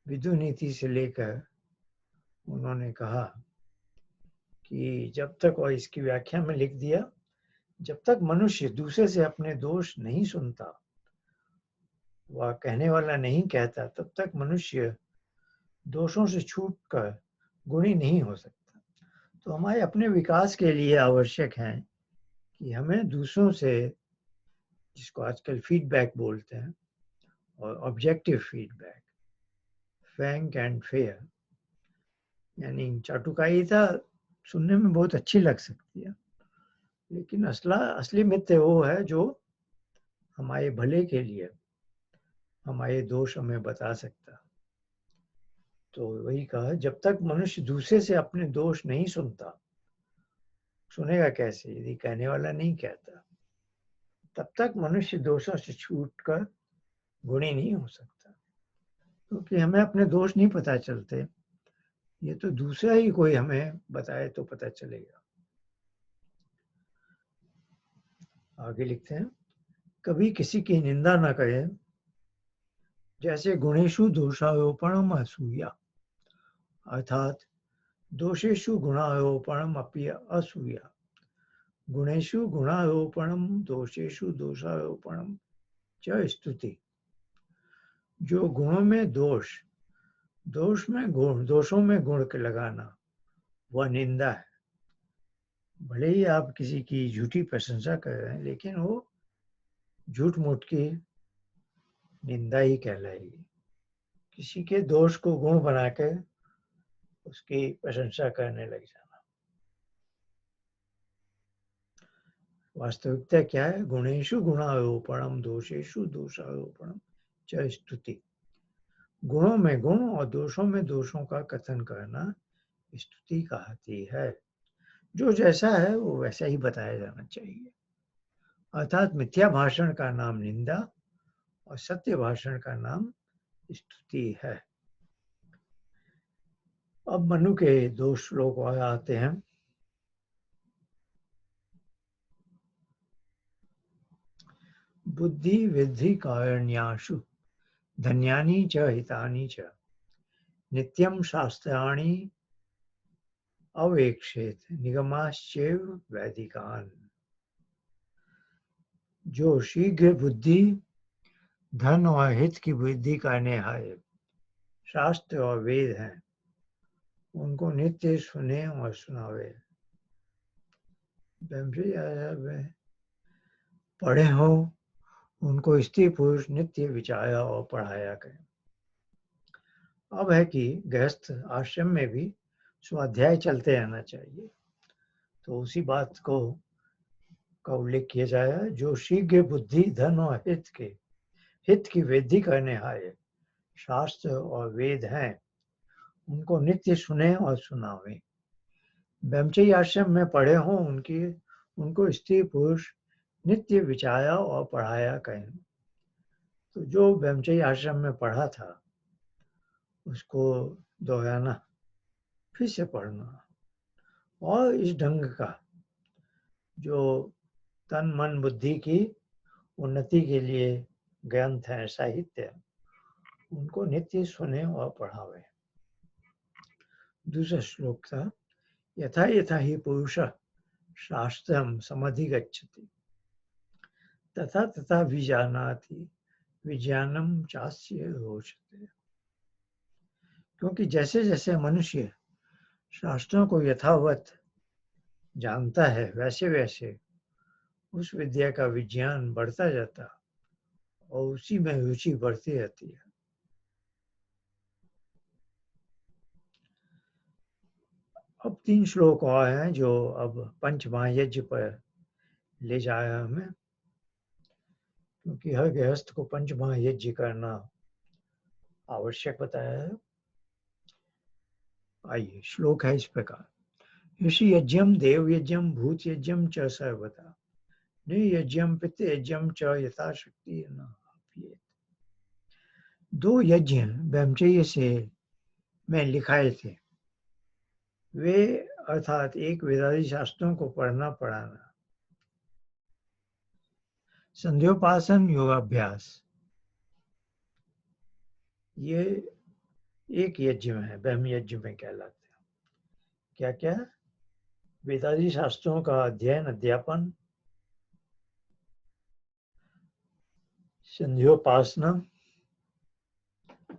विदु नीति से लेकर उन्होंने कहा कि जब तक, और इसकी व्याख्या में लिख दिया, जब तक मनुष्य दूसरे से अपने दोष नहीं सुनता, वह कहने वाला नहीं कहता, तब तक मनुष्य दोषों से छूटकर गुणी नहीं हो सकता। तो हमारे अपने विकास के लिए आवश्यक है कि हमें दूसरों से, जिसको आजकल फीडबैक बोलते हैं, और objective feedback, Frank and fair, यानी चाटुकारिता सुनने में बहुत अच्छी लग सकती है, लेकिन असली मित्र वो है जो हमारे भले के लिए हमारे दोष हमें बता सकता। तो वही कहा, जब तक मनुष्य दूसरे से अपने दोष नहीं सुनता, सुनेगा कैसे यदि कहने वाला नहीं कहता, तब तक मनुष्य दोषों से छूटकर गुणी नहीं हो सकता। क्योंकि हमें अपने दोष नहीं पता चलते, ये तो दूसरा ही कोई हमें बताए तो पता चलेगा। आगे लिखते हैं, कभी किसी की निंदा न करें, जैसे गुणेषु दोषारोपणम असूया, अर्थात दोषेषु गुणारोपणम अपि असूया, गुणेषु गुणारोपणम दोषेषु दोषारोपणम च स्तुति। जो गुणों में दोष, दोष में गुण, दोषों में गुण के लगाना, वह निंदा है। भले ही आप किसी की झूठी प्रशंसा कर रहे हैं, लेकिन वो झूठ मूठ की निंदा ही कहलाएगी। किसी के दोष को गुण बना के उसकी प्रशंसा करने लग जाना। वास्तविकता क्या है? गुणेषु गुणारोपणम दोषेषु दोषारोपणम च स्तुति। गुणों में गुण और दोषों में दोषों का कथन करना स्तुति कहती है। जो जैसा है वो वैसा ही बताया जाना चाहिए। अर्थात मिथ्या भाषण का नाम निंदा और सत्य भाषण का नाम स्तुति है। अब मनु के दो श्लोक और आते हैं। बुद्धि विद्धि कारण्याशु धन्यानि च हितानि च नित्यं शास्त्राणि अवेक्षेत निगमाश्चैव वैदिकान्। जो शीघ्र बुद्धि, धन और हित की वृद्धि करने हाय शास्त्र और वेद हैं, उनको नित्य सुने और सुनावे। पढ़े हो, उनको स्त्री पुरुष नित्य विचारा और पढ़ाया करें। अब है कि गृहस्थ आश्रम में भी स्वाध्याय चलते रहना चाहिए। तो उसी बात को का उल्लेख किया जाए, जो शीघ्र बुद्धि, धन और हित की वृद्धि करने हाय शास्त्र और वेद हैं, उनको नित्य सुने और सुनावे। ब्रह्मचर्य आश्रम में पढ़े हों, उनको स्त्री पुरुष नित्य विचारा और पढ़ाया करें। तो जो ब्रह्मचर्य आश्रम में पढ़ा था उसको दोहराना, फिर से पढ़ना, और इस ढंग का जो तन मन बुद्धि की उन्नति के लिए ग्रंथ है, साहित्य, उनको नित्य सुने और पढ़ावे। दूसरा श्लोक था, यथा यथा ही पुरुष शास्त्रम समधिगच्छति तथा तथा विजानाति विज्ञानम चास्य रोचते। क्योंकि जैसे जैसे मनुष्य शास्त्रों को यथावत जानता है, वैसे वैसे उस विद्या का विज्ञान बढ़ता जाता और उसी में रुचि बढ़ती रहती है। अब 3 श्लोक और हैं जो अब पंचमहायज्ञ पर ले जाया हमें, क्योंकि हर गृहस्थ को पंचमहायज्ञ करना आवश्यक बताया है। आइए, श्लोक है इस प्रकार, ऋषि यज्ञम देव यज्ञम भूत यज्ञम च सर्वथा निर्यज्ञम पितृ यज्ञम च यथाशक्ति न अप्येत। 2 यज्ञ ब्रह्मचर्य से में लिखाए थे, वे अर्थात एक वेदादि शास्त्रों को पढ़ना पढ़ाना, संध्योपासन योगाभ्यास, ये एक यज्ञ में है, ब्रह्म यज्ञ में कहलाते हैं। क्या क्या? वेदादि शास्त्रों का अध्ययन अध्यापन, संध्योपासना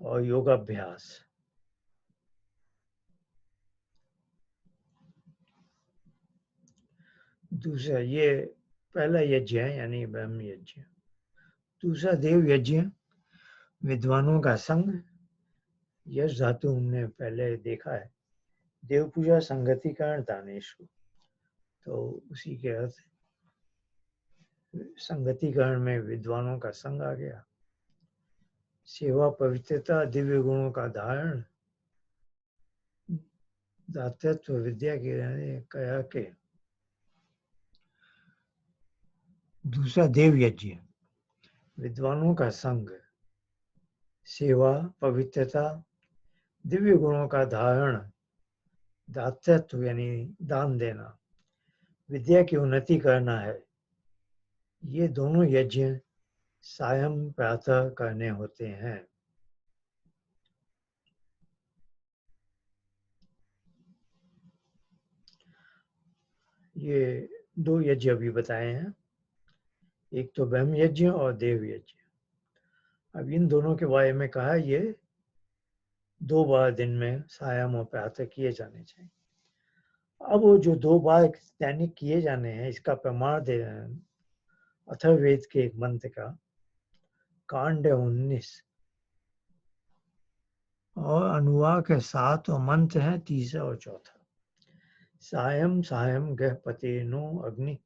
और योगाभ्यास। दूसरा, ये पहला यज्ञ है यानी ब्रह्म यज्ञ। दूसरा देव यज्ञ, विद्वानों का संग, यश धातु हमने पहले देखा है, देव पूजा संगतिकरण दानेशु, तो उसी के अर्थ संगतिकरण में विद्वानों का संग आ गया। सेवा पवित्रता, दिव्य गुणों का धारण, दातृत्व विद्या के कया के। दूसरा देव यज्ञ, विद्वानों का संग, सेवा पवित्रता, दिव्य गुणों का धारण, दातृत्व यानी दान देना, विद्या की उन्नति करना है। ये दोनों यज्ञ सायं प्रातः करने होते हैं। ये 2 यज्ञ अभी बताए हैं, एक तो ब्रह्म यज्ञ और देव यज्ञ। अब इन दोनों के बारे में कहा, ये 2 बार दिन में सायं और प्रातः किए जाने चाहिए। अब वो जो 2 बार दैनिक किए जाने हैं, इसका प्रमाण दे रहे हैं अथर्ववेद के एक मंत्र का, कांड 19 और अनुवाक है 7 और मंत्र है 3 और 4। सायं सायं गृहपतेनो अग्नि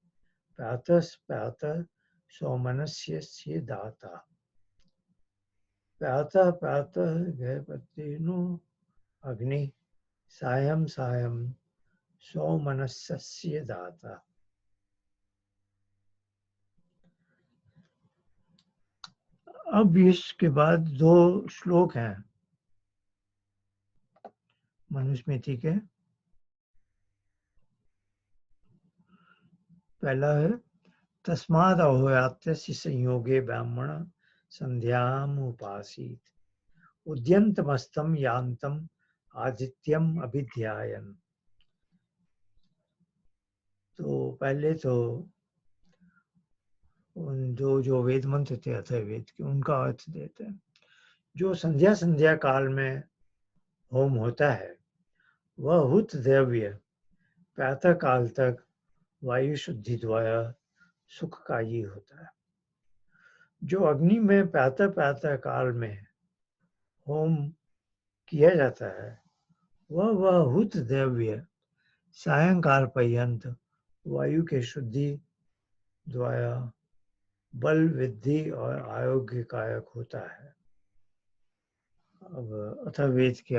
प्रातः प्रातः सौमनस्य दाता। प्रातः प्रातः गृहपतेनो अग्नि सायं सायं सौमनस्य दाता। अब इसके बाद 2 श्लोक हैं मनुस्मृति के। पहला है, तस्माद् अहोरात्रस्य संयोगे ब्राह्मण संध्याम उपासीत उद्यन्तमस्तम यान्तम आदित्यम अभिध्यायन। तो पहले तो उन जो वेद मंत्र थे अथर्ववेद के, उनका अर्थ देते हैं। जो संध्या काल में होम होता है, वह हुत द्रव्य प्रातः काल तक वायु शुद्धि द्वारा सुखकारी होता है। जो अग्नि में प्रातः काल में होम किया जाता है, वह हुत द्रव्य सायंकाल पर्यंत वायु के शुद्धि द्वारा बल वृद्धि और आरोग्य कारक होता है। अब अथर्ववेद के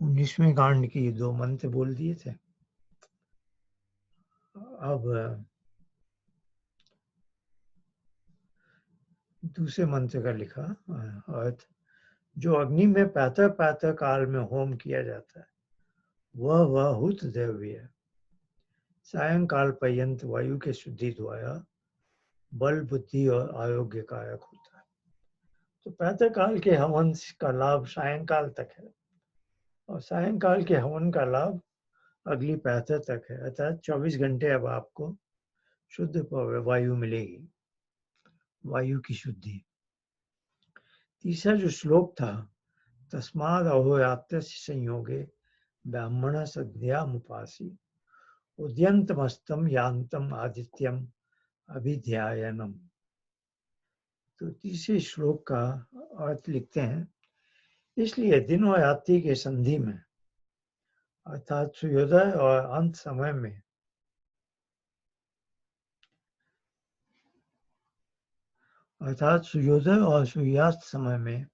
19वें कांड की 2 मंत्र बोल दिए थे। अब दूसरे मंत्र का लिखा अर्थ, जो अग्नि में प्रातः काल में होम किया जाता है, वह हुत द्रव्य सायंकाल पर्यंत वायु के शुद्धि द्वारा बल बुद्धि और आरोग्य कारक होता है। तो प्रातः काल के हवन का लाभ सायंकाल तक है, और सायंकाल के हवन का लाभ अगली प्रातः तक है, अर्थात 24 घंटे अब आपको शुद्ध वायु मिलेगी, वायु की शुद्धि। तीसरा जो श्लोक था, तस्माद अहोरात्र संयोगे ब्राह्मण संध्यामुपासी उद्यंतमस्तम यान्तम आदित्यम अभिध्यायनम। तो तीसरे श्लोक का अर्थ लिखते हैं, इसलिए दिन और रात्रि के संधि में अर्थात सूर्योदय और अंत समय में अर्थात सूर्योदय और सूर्यास्त समय में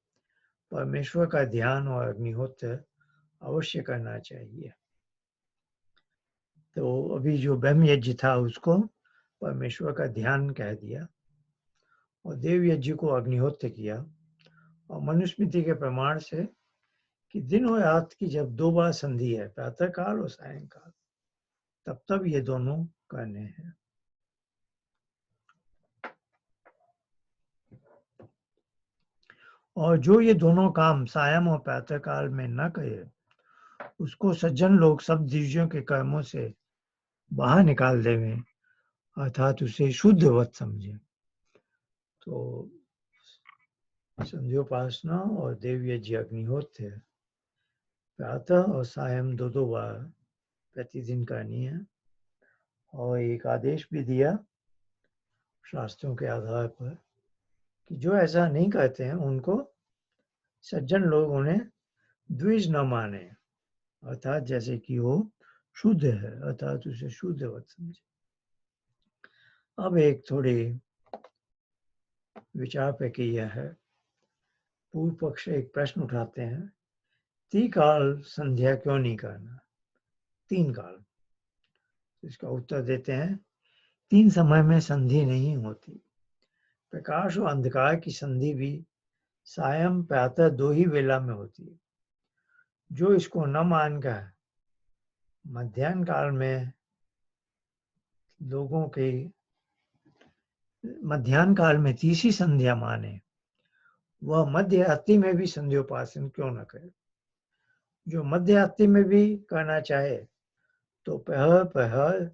परमेश्वर का ध्यान और अग्निहोत्र अवश्य करना चाहिए। तो अभी जो ब्रह्म यज्ञ था उसको परमेश्वर का ध्यान कह दिया और देव यज्ञ को अग्निहोत्र किया, और मनुस्मृति के प्रमाण से कि दिन और रात की जब 2 बार संधि है, प्रातः काल और सायंकाल, तब ये दोनों करने हैं। और जो ये दोनों काम सायं और प्रातः काल में न करे, उसको सज्जन लोग सब द्विजों के कर्मों से बाहर निकाल देवें, अर्थात उसे शुद्धवत समझे। तो संध्योपासना और देव यज्ञ अग्निहोत्र प्रातः और सायं 2-2 बार प्रतिदिन करनी है। और एक आदेश भी दिया शास्त्रों के आधार पर कि जो ऐसा नहीं करते हैं उनको सज्जन लोग उन्हें द्विज न माने, अर्थात जैसे कि वो शुद्ध है, अर्थात उसे शुद्धवत समझे। अब एक थोड़ी विचार प्रक्रिया है। पूर्व पक्ष एक प्रश्न उठाते हैं, त्रिकाल संध्या क्यों नहीं करना, 3 काल? इसका उत्तर देते हैं, 3 समय में संधि नहीं होती। प्रकाश और अंधकार की संधि भी सायं प्रातः 2 ही वेला में होती है। जो इसको न मानकर मध्याह्न काल में लोगों के मध्याह्न काल में तीसरी संध्या माने, वह मध्य रात्रि में भी संध्योपासन क्यों न करे। जो मध्य रात्रि में भी करना चाहे तो प्रहर प्रहर,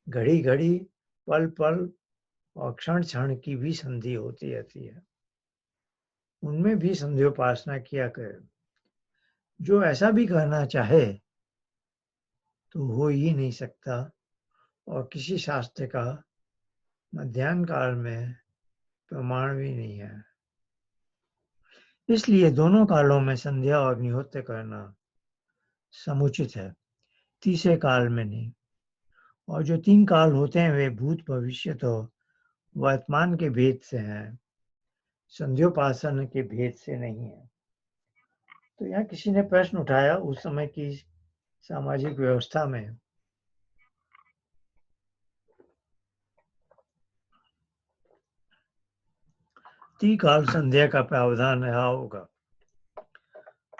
घड़ी घड़ी, पल पल और क्षण क्षण की भी संधि होती रहती है, उनमें भी संध्योपासना किया करे। जो ऐसा भी करना चाहे तो हो ही नहीं सकता, और किसी शास्त्र का मध्याह्न काल में प्रमाण भी नहीं है। इसलिए दोनों कालों में संध्या और अग्निहोत्र करना समुचित है, तीसरे काल में नहीं। और जो 3 काल होते हैं वे भूत, भविष्य और वर्तमान के भेद से हैं, संध्योपासन के भेद से नहीं है। तो यहाँ किसी ने प्रश्न उठाया, उस समय की सामाजिक व्यवस्था में त्रिकाल संध्या का प्रावधान रहा होगा।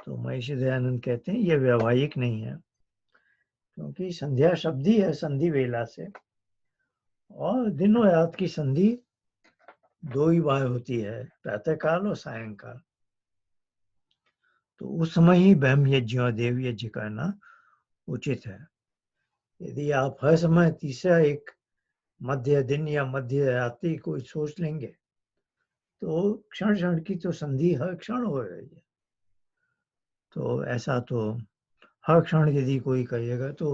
तो महर्षि दयानंद कहते हैं, यह व्यवहारिक नहीं है, क्योंकि संध्या शब्द ही है संधि वेला से, और दिन और रात की संधि 2 ही बार होती है, प्रातः काल और सायंकाल। तो उस समय ही ब्रह्म यज्ञ और देव यज्ञ करना उचित है। यदि आप हर समय तीसरा एक मध्य दिन या मध्य रात्रि को सोच लेंगे तो क्षण क्षण की तो संधि हर क्षण हो रही है। तो ऐसा तो हर क्षण यदि कोई करेगा तो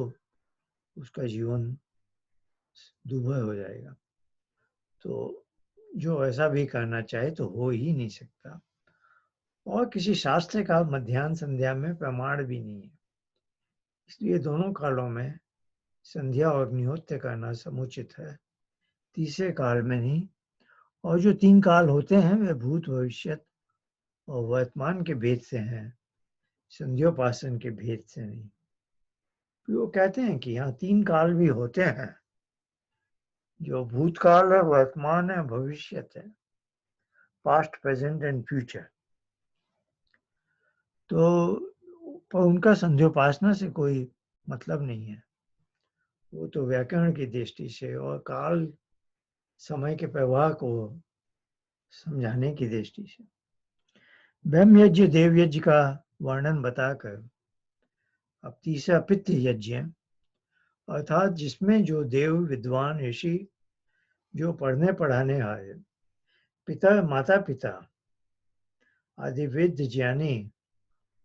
उसका जीवन दुर्भर हो जाएगा। तो जो ऐसा भी करना चाहे तो हो ही नहीं सकता, और किसी शास्त्र का मध्याह्न संध्या में प्रमाण भी नहीं है। इसलिए दोनों कालों में संध्या और अग्निहोत्र करना समुचित है, तीसरे काल में नहीं। और जो 3 काल होते हैं वे भूत, भविष्य और वर्तमान के भेद से हैं, संध्योपासन के भेद से नहीं। फिर वो कहते हैं कि यहाँ 3 काल भी होते हैं, जो भूतकाल है, वर्तमान है, भविष्य है, पास्ट, प्रेजेंट एंड फ्यूचर। तो पर उनका संध्योपासना से कोई मतलब नहीं है, वो तो व्याकरण की दृष्टि से और काल समय के प्रवाह को समझाने की दृष्टि से। ब्रह्म यज्ञ, देव यज्ञ का वर्णन बताकर अब तीसरा पितृ यज्ञ, अर्थात जिसमें जो देव विद्वान ऋषि जो पढ़ने पढ़ाने आए, पिता माता पिता आदि वेद ज्ञानी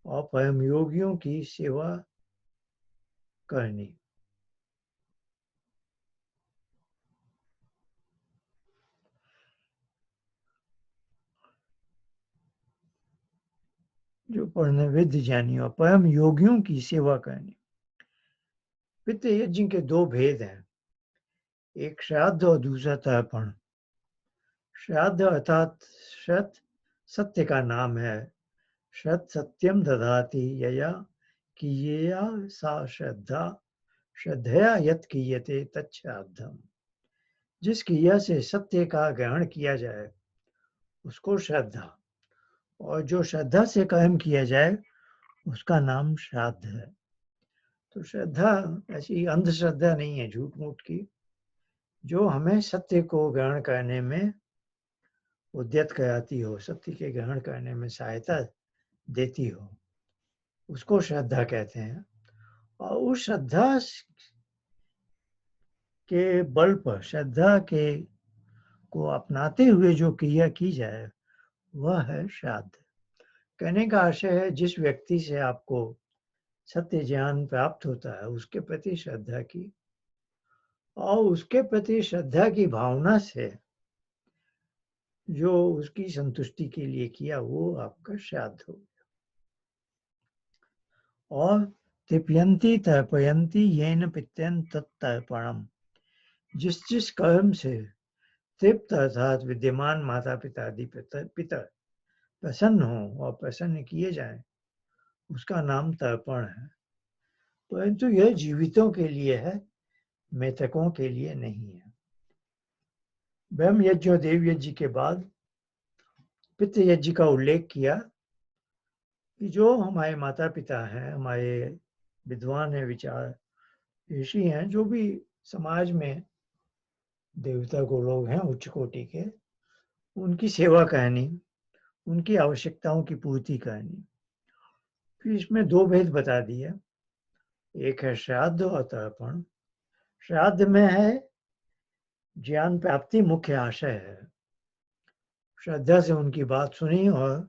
और परम योगियों की सेवा करनी। जो पढ़ने वेद ज्ञानी और परम योगियों की सेवा करनी। पितृ यज्ञ के दो भेद हैं, एक श्राद्ध और दूसरा तर्पण। श्राद्ध अर्थात श्रत सत्य का नाम है, श्रत सत्यम दधाति यया कियेया सा श्रद्धा श्रद्धया यत् कीयते तच्छ्राद्धम्। जिस क्रिया से सत्य का ग्रहण किया जाए उसको श्रद्धा, और जो श्रद्धा से कर्म किया जाए उसका नाम श्राद्ध है। तो श्रद्धा ऐसी अंधश्रद्धा नहीं है झूठ मूठ की, जो हमें सत्य को ग्रहण करने में उद्यत कराती हो, सत्य के ग्रहण करने में सहायता देती हो, उसको श्रद्धा कहते हैं। और उस श्रद्धा के बल पर, श्रद्धा के को अपनाते हुए जो क्रिया की जाए वह है श्राद्ध। कहने का आशय है जिस व्यक्ति से आपको सत्य ज्ञान प्राप्त होता है उसके प्रति श्रद्धा की, और उसके प्रति श्रद्धा की भावना से जो उसकी संतुष्टि के लिए किया वो आपका श्राद्ध हो गया। और तृप्यन्ति तर्पयन्ति येन पित्यं तत्तर्पणम्। जिस कर्म से तृप्त अर्थात विद्यमान माता पिता आदि पितर प्रसन्न हो और प्रसन्न किए जाए उसका नाम तर्पण है। परंतु यह जीवितों के लिए है, मृतकों के लिए नहीं है। ब्रह्म यज्ञ और देव यज्ञ के बाद पितृ यज्ञ का उल्लेख किया कि जो हमारे माता पिता हैं, हमारे विद्वान हैं, विचार ऋषि हैं, जो भी समाज में देवता को लोग हैं उच्च कोटि के, उनकी सेवा करनी, उनकी आवश्यकताओं की पूर्ति करनी। फिर इसमें दो भेद बता दिए, एक है श्राद्ध और तर्पण। श्राद्ध में है ज्ञान प्राप्ति मुख्य आशय है, श्रद्धा से उनकी बात सुनी और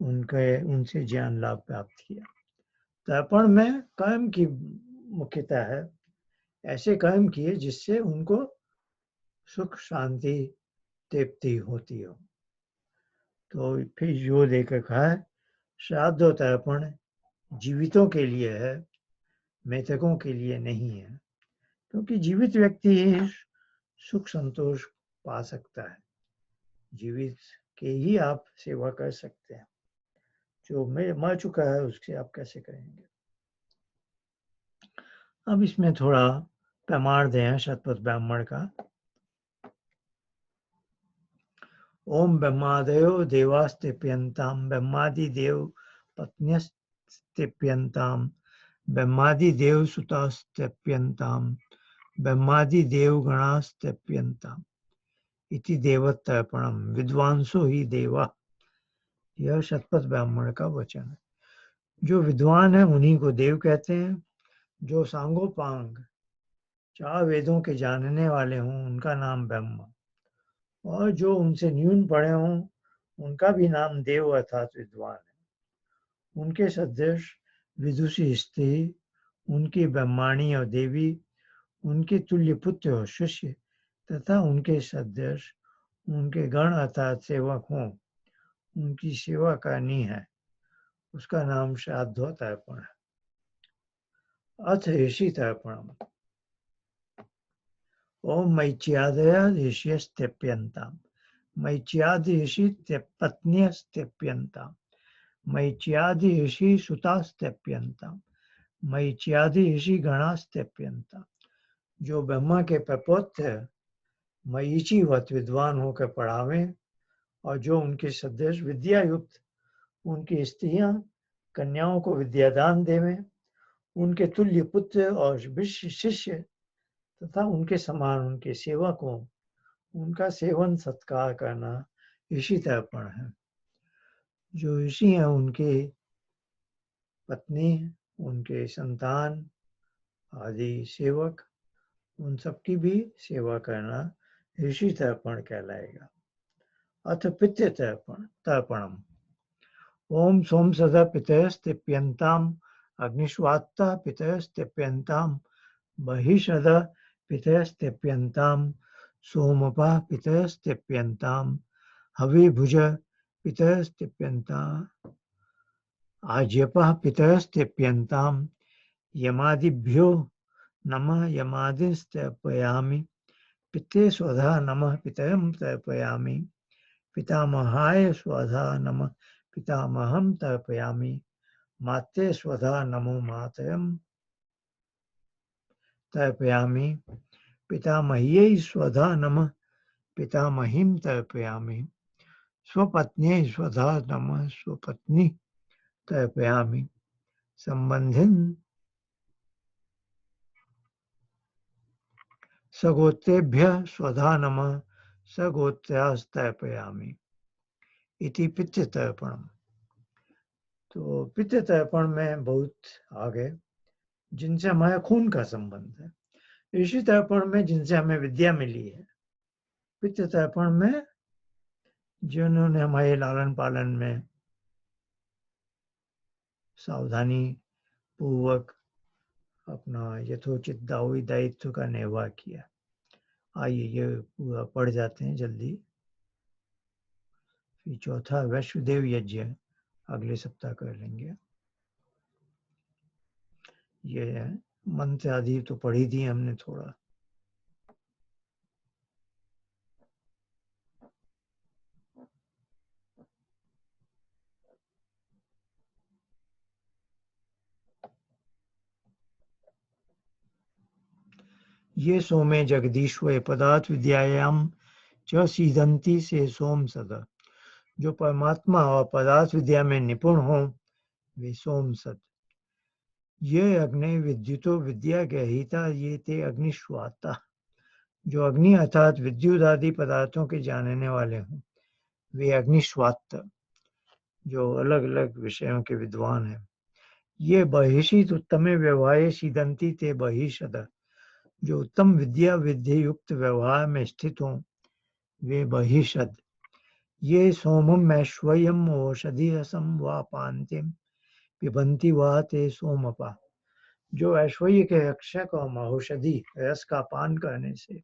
उनसे ज्ञान लाभ प्राप्त किया। तर्पण में कर्म की मुख्यता है, ऐसे कर्म किए जिससे उनको सुख शांति तृप्ति होती हो। तो फिर जो लेकर कहा है श्राद्ध और तर्पण जीवितों के लिए है, मृतकों के लिए नहीं है, क्योंकि जीवित व्यक्ति ही सुख संतोष पा सकता है, जीवित के ही आप सेवा कर सकते हैं। जो मर चुका है उससे आप कैसे करेंगे। अब इसमें थोड़ा प्रमाण दें शतपथ ब्राह्मण का। ओम ब्रह्मादयो देवास्तिप्यन्ताम ब्रह्मादि देव पत्न्यस्तिप्यन्ताम ब्रह्मादि देव सुतास्तिप्यन्ताम ब्रह्मादि देव गणास्तिप्यन्ताम इति देवतर्पणम विद्वांसो ही देवा। यह शतपथ ब्राह्मण का वचन है। जो विद्वान है उन्हीं को देव कहते हैं। जो सांगोपांग 4 वेदों के जानने वाले हों उनका नाम ब्रह्म, और जो उनसे न्यून पढ़े हों उनका भी नाम देव अर्थात विद्वान है। उनके सदृश विदुषी स्त्री, उनकी ब्रह्माणी और देवी, उनके तुल्य पुत्र और शिष्य तथा उनके सदृश उनके गण अर्थात सेवक हों, उनकी सेवा करनी है, उसका नाम श्राद्ध तर्पण है। अथ ऋषि तर्पणम। ओम मैच्यादया ऋषियस्त्यप्यन्ताम मैच्यादि ऋषि पत्न्यस्त्यप्यन्ताम मैच्यादि ऋषि सुतास्त्यप्यन्ताम मैच्यादि ऋषि गणास्त्यप्यन्ताम। जो ब्रह्मा के प्रपौत्र मरीचि वत विद्वान होकर पढ़ावें, और जो उनके सदृश विद्या युक्त उनकी स्त्रियां कन्याओं को विद्यादान देवें, उनके तुल्य पुत्र और शिष्य तथा उनके समान उनके सेवकों उनका सेवन सत्कार करना ऋषि तर्पण है। जो ऋषि हैं उनके पत्नी उनके संतान आदि सेवक, उन सबकी भी सेवा करना ऋषि तर्पण कहलाएगा। अथ पितृ तर्पणम। ओम सोम सदा पितरस्तिप्यन्ताम अग्निश्वात्ता पितरस्तिप्यन्ताम बहिषद पितरस्तिप्यन्ताम सोमपा पितरस्तिप्यन्ताम हविभुज पितरस्तिप्यन्ताम आज्यपः पितरस्तिप्यन्ताम यमादिभ्यो नमः यमादिस्तर्पयामि पित्रे स्वधा नमः पितरं तर्पयामि पितामहाय स्वधा नमः पितामहं तर्पयामि मात्रे स्वधा नमो मातरं तर्पयामि पितामह्यै स्वधा नमः पितामहीं तर्पयामि स्वपत्न्यै स्वधा नमः स्वपत्नी तर्पयामि संबंधिन सगोत्रेभ्यः स्वधा नमः सगोत्र्यास्तर्पयामि इति पितृतर्पणम। तो पितृतर्पण में बहुत आ गए जिनसे हमारा खून का संबंध है। ऋषि तर्पण में जिनसे हमें विद्या मिली है। पितृतर्पण में जिन्होंने हमारे लालन पालन में सावधानी पूर्वक अपना यथोचित दायित्व का निर्वाह किया। आइए ये पूरा पढ़ जाते हैं जल्दी। फिर चौथा वैश्वदेव यज्ञ अगले सप्ताह कर लेंगे। ये मंत्र आदि तो पढ़ी थी हमने थोड़ा। ये सोमे जगदीश्वरे पदार्थ विद्यायाम च सीदंती से सोम सदा। जो परमात्मा और पदार्थ विद्या में निपुण हो वे सोम सद। ये अग्नि विद्युतो विद्या गहिता ये ते अग्निश्वाता। जो अग्नि अर्थात विद्युत आदि पदार्थों के जानने वाले हों वे अग्निश्वात, जो अलग अलग विषयों के विद्वान हैं। ये बहिषित उत्तमे व्यवहारे सीदंती ते बहिषद। जो उत्तम विद्या विधि युक्त व्यवहार में स्थित हों वे बहिषद। ये सोमम ऐश्वर्यम औषधि रसम व पान्तिम पिबंती व ते सोमपा। जो ऐश्वर्य के रक्षक और औषधि रस का पान करने से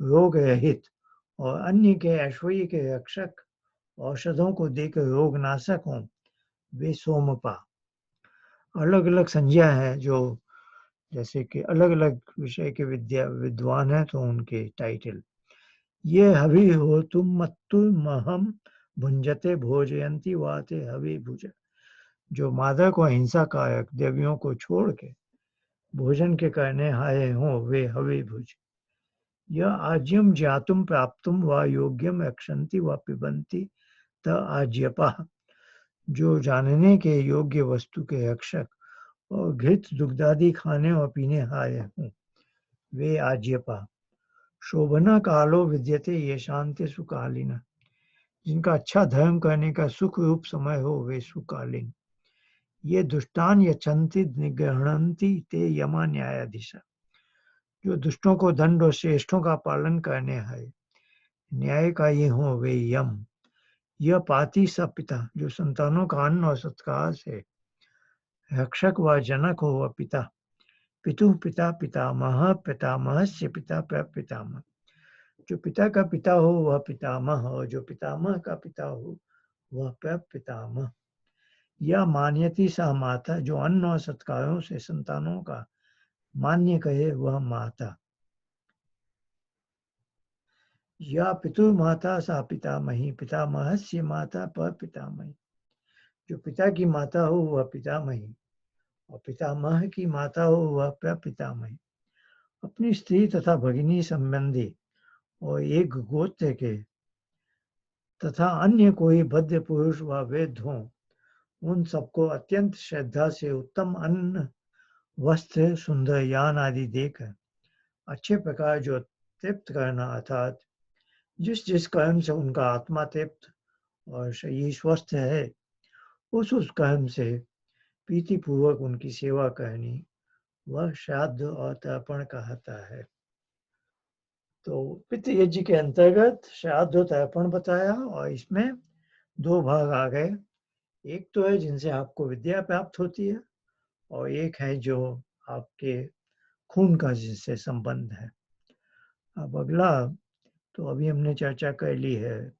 रोग रहित और अन्य के ऐश्वर्य के रक्षक औषधों को देकर रोग नाशक हों वे सोमपा। अलग अलग संज्ञा है, जो जैसे कि अलग अलग विषय के विद्वान हैं तो उनके टाइटल। ये हवि हो तुम मत्तु महम भुंजते भोजयंती वाते हवि भुज। जो मादक और हिंसा कारक देवियों को छोड़ के भोजन के करने आए हों वे हवि भुज। यह आज्यम ज्ञातुम प्राप्तुम व योग्यम रक्षन्ति व पिबंती त आज्यपा। जो जानने के योग्य वस्तु के रक्षक और घृत दुग्धादि खाने और पीने आए हों वे आज्यपा। शोभना कालो विद्यते ये शांति सुकालीन। जिनका अच्छा धर्म करने का सुख रूप समय हो वे सुकालीन। ये दुष्टान यच्छन्ति निगृह्णन्ति ते यमा न्यायाधीश। जो दुष्टों को दंड और श्रेष्ठों का पालन करने है न्याय का ये हो वे यम। यह पाती स पिता। जो संतानों का अन्न और सत्कार से रक्षक व जनक हो वह पिता। पितु पिता पितामह पितामहस्य पिता प्रपितामह। जो पिता का पिता हो वह पितामह और जो पितामह का पिता हो वह प्रपितामह। यह मान्यति सा माता। जो अन्न और सत्कारों से संतानों का मान्य कहे वह माता। या पितु माता सा पितामही पितामहस्य माता प्रपितामही। जो पिता की माता हो वह पितामही और पितामह की माता हो वह प्रपितामही। अपनी स्त्री तथा भगिनी संबंधी और एक गोत्र के तथा अन्य कोई भद्र पुरुष व वैद्य हों उन सबको अत्यंत श्रद्धा से उत्तम अन्न वस्त्र सुंदर यान आदि देकर अच्छे प्रकार जो तृप्त करना, अर्थात जिस जिस कर्म से उनका आत्मा तृप्त और शरीर स्वस्थ है उस कर्म से प्रीति पूर्वक उनकी सेवा करनी, वह श्राद्ध और तर्पण कहता है। तो पितृ यज्ञ के अंतर्गत श्राद्ध और तर्पण बताया, और इसमें दो भाग आ गए। एक तो है जिनसे आपको विद्या प्राप्त होती है, और एक है जो आपके खून का जिससे संबंध है। अब अगला, तो अभी हमने चर्चा कर ली है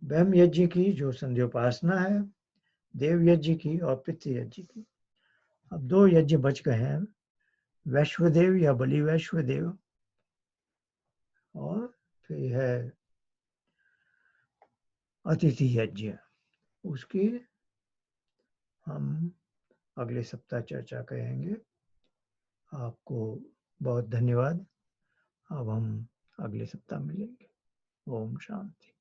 ब्रह्म यज्ञ की, जो संध्योपासना है, देव यज्ञ की और पितृ यज्ञ की। अब दो यज्ञ बच गए हैं, वैश्वदेव या बलि वैश्वदेव, और फिर है अतिथि यज्ञ। उसकी हम अगले सप्ताह चर्चा करेंगे। आपको बहुत धन्यवाद। अब हम अगले सप्ताह मिलेंगे। ओम शांति।